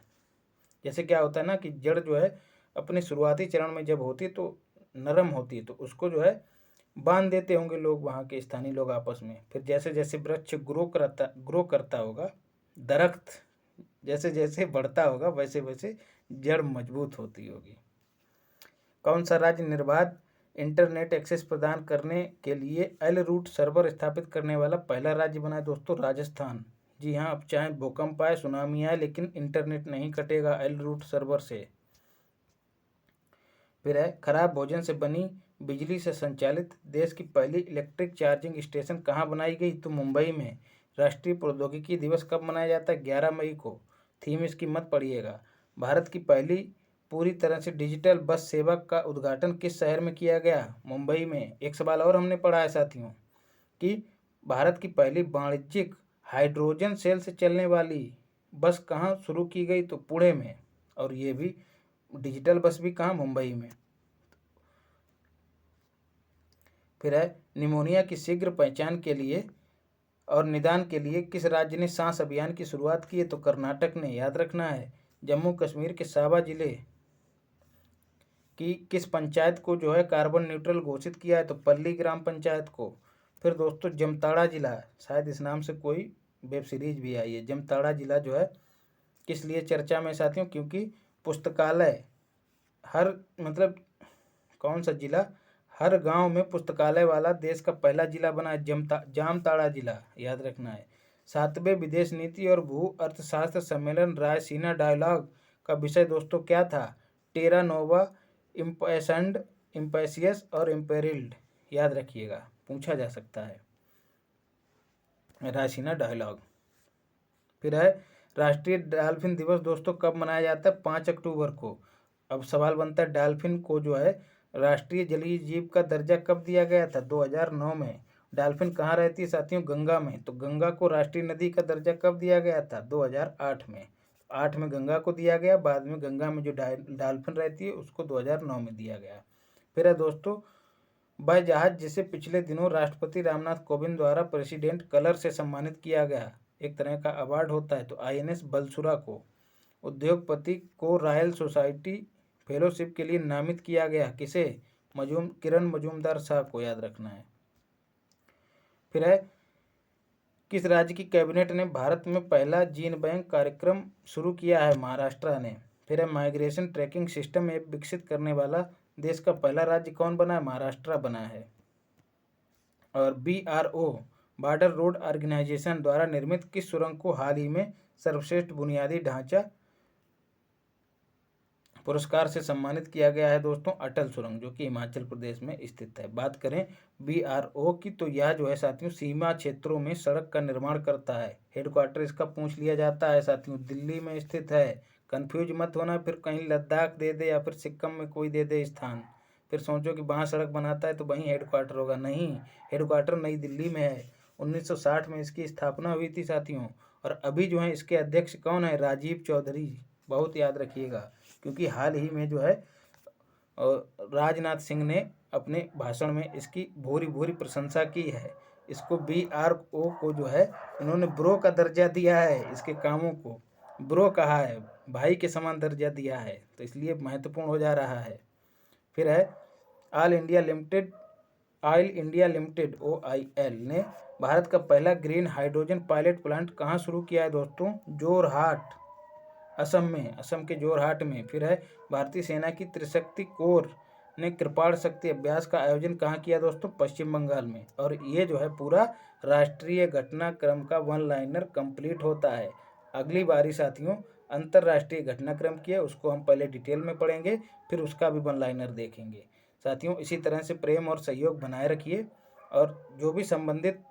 जैसे क्या होता है ना कि जड़ जो है अपने शुरुआती चरण में जब होती है तो नरम होती है, तो उसको जो है बांध देते होंगे लोग, वहाँ के स्थानीय लोग आपस में। फिर जैसे जैसे वृक्ष ग्रो करता होगा, दरख्त जैसे जैसे बढ़ता होगा, वैसे वैसे जड़ मजबूत होती होगी। कौन सा राज्य निर्बाध इंटरनेट एक्सेस प्रदान करने के लिए एल रूट सर्वर स्थापित करने वाला पहला राज्य बना है दोस्तों? राजस्थान। जी हाँ, अब चाहे भूकंप आए, सुनामी आए, लेकिन इंटरनेट नहीं कटेगा एल रूट सर्वर से। फिर है खराब भोजन से बनी बिजली से संचालित देश की पहली इलेक्ट्रिक चार्जिंग स्टेशन कहाँ बनाई गई? तो मुंबई में। राष्ट्रीय प्रौद्योगिकी दिवस कब मनाया जाता है? 11 मई को। थीम इसकी मत पढ़िएगा। भारत की पहली पूरी तरह से डिजिटल बस सेवा का उद्घाटन किस शहर में किया गया? मुंबई में। एक सवाल और हमने पढ़ा है साथियों कि भारत की पहली वाणिज्यिक हाइड्रोजन सेल से चलने वाली बस कहाँ शुरू की गई? तो पुणे में। और ये भी डिजिटल बस भी कहाँ? मुंबई में। फिर है निमोनिया की शीघ्र पहचान के लिए और निदान के लिए किस राज्य ने सांस अभियान की शुरुआत की है? तो कर्नाटक ने, याद रखना है। जम्मू कश्मीर के साबा जिले की किस पंचायत को जो है कार्बन न्यूट्रल घोषित किया है? तो पल्ली ग्राम पंचायत को। फिर दोस्तों जमताड़ा जिला, शायद इस नाम से कोई वेब सीरीज भी आई है। जमताड़ा जिला जो है किस लिए चर्चा में साथियों? क्योंकि पुस्तकालय हर मतलब कौन सा जिला हर गांव में पुस्तकालय वाला देश का पहला जिला बना है, जामताड़ा जिला, याद रखना है। 7वें विदेश नीति और भू अर्थशास्त्र सम्मेलन रायसीना डायलॉग का विषय दोस्तों क्या था? टेरा नोवा, इम्पैसंड, इम्पैसियस और इम्पेरिल्ड, याद रखिएगा, पूछा जा सकता है रायसीना डायलॉग। फिर है राष्ट्रीय डॉल्फिन दिवस दोस्तों कब मनाया जाता है? 5 अक्टूबर को। अब सवाल बनता है डॉल्फिन को जो है राष्ट्रीय जलीय जीव का दर्जा कब दिया गया था? 2009 में। डॉल्फिन कहाँ रहती है साथियों? गंगा में। तो गंगा को राष्ट्रीय नदी का दर्जा कब दिया गया था? 2008 में। 8 में गंगा को दिया गया, बाद में गंगा में जो डॉल्फिन रहती है उसको 2009 में दिया गया। फिर है दोस्तों वह जहाज जिसे पिछले दिनों राष्ट्रपति रामनाथ कोविंद द्वारा प्रेसिडेंट कलर से सम्मानित किया गया, एक तरह का अवार्ड होता है, तो INS बलसुरा को। उद्योगपति को रॉयल सोसाइटी फेलोशिप के लिए नामित किया गया, किसे? किरण मजूमदार शाह को, याद रखना है। फिर है किस राज्य की कैबिनेट ने भारत में पहला जीन बैंक कार्यक्रम शुरू किया है? महाराष्ट्र ने। फिर है माइग्रेशन ट्रैकिंग सिस्टम ऐप विकसित करने वाला देश का पहला राज्य कौन बना है? महाराष्ट्र बना है। और BRO बॉर्डर रोड ऑर्गेनाइजेशन द्वारा निर्मित किस सुरंग को हाल ही में सर्वश्रेष्ठ बुनियादी ढांचा पुरस्कार से सम्मानित किया गया है दोस्तों? अटल सुरंग, जो कि हिमाचल प्रदेश में स्थित है। बात करें BRO की तो यह जो है साथियों सीमा क्षेत्रों में सड़क का निर्माण करता है। हेडक्वार्टर इसका पूछ लिया जाता है साथियों, दिल्ली में स्थित है। कंफ्यूज मत होना, फिर कहीं लद्दाख दे दे या फिर सिक्किम में कोई दे दे स्थान, फिर सोचो कि वहाँ सड़क बनाता है तो वहीं हेडक्वार्टर होगा। नहीं, हेडक्वार्टर नई दिल्ली में है। 1960 में इसकी स्थापना हुई थी साथियों। और अभी जो है इसके अध्यक्ष कौन है? राजीव चौधरी, बहुत याद रखिएगा, क्योंकि हाल ही में जो है राजनाथ सिंह ने अपने भाषण में इसकी भूरी भूरी प्रशंसा की है। इसको BRO को जो है इन्होंने ब्रो का दर्जा दिया है, इसके कामों को ब्रो कहा है, भाई के समान दर्जा दिया है, तो इसलिए महत्वपूर्ण हो जा रहा है। फिर है ऑयल इंडिया लिमिटेड OIL ने भारत का पहला ग्रीन हाइड्रोजन पायलट प्लांट कहाँ शुरू किया है दोस्तों? जोरहाट, असम में, असम के जोरहाट में। फिर है भारतीय सेना की त्रिशक्ति कोर ने कृपाण शक्ति अभ्यास का आयोजन कहाँ किया दोस्तों? पश्चिम बंगाल में। और ये जो है पूरा राष्ट्रीय घटनाक्रम का वन लाइनर कंप्लीट होता है। अगली बारी साथियों अंतर्राष्ट्रीय घटनाक्रम की है, उसको हम पहले डिटेल में पढ़ेंगे, फिर उसका भी वन लाइनर देखेंगे साथियों। इसी तरह से प्रेम और सहयोग बनाए रखिए, और जो भी संबंधित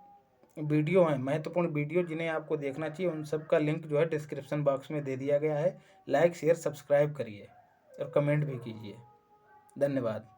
वीडियो हैं, महत्वपूर्ण वीडियो जिन्हें आपको देखना चाहिए, उन सब का लिंक जो है डिस्क्रिप्शन बॉक्स में दे दिया गया है। लाइक शेयर सब्सक्राइब करिए और कमेंट भी कीजिए। धन्यवाद।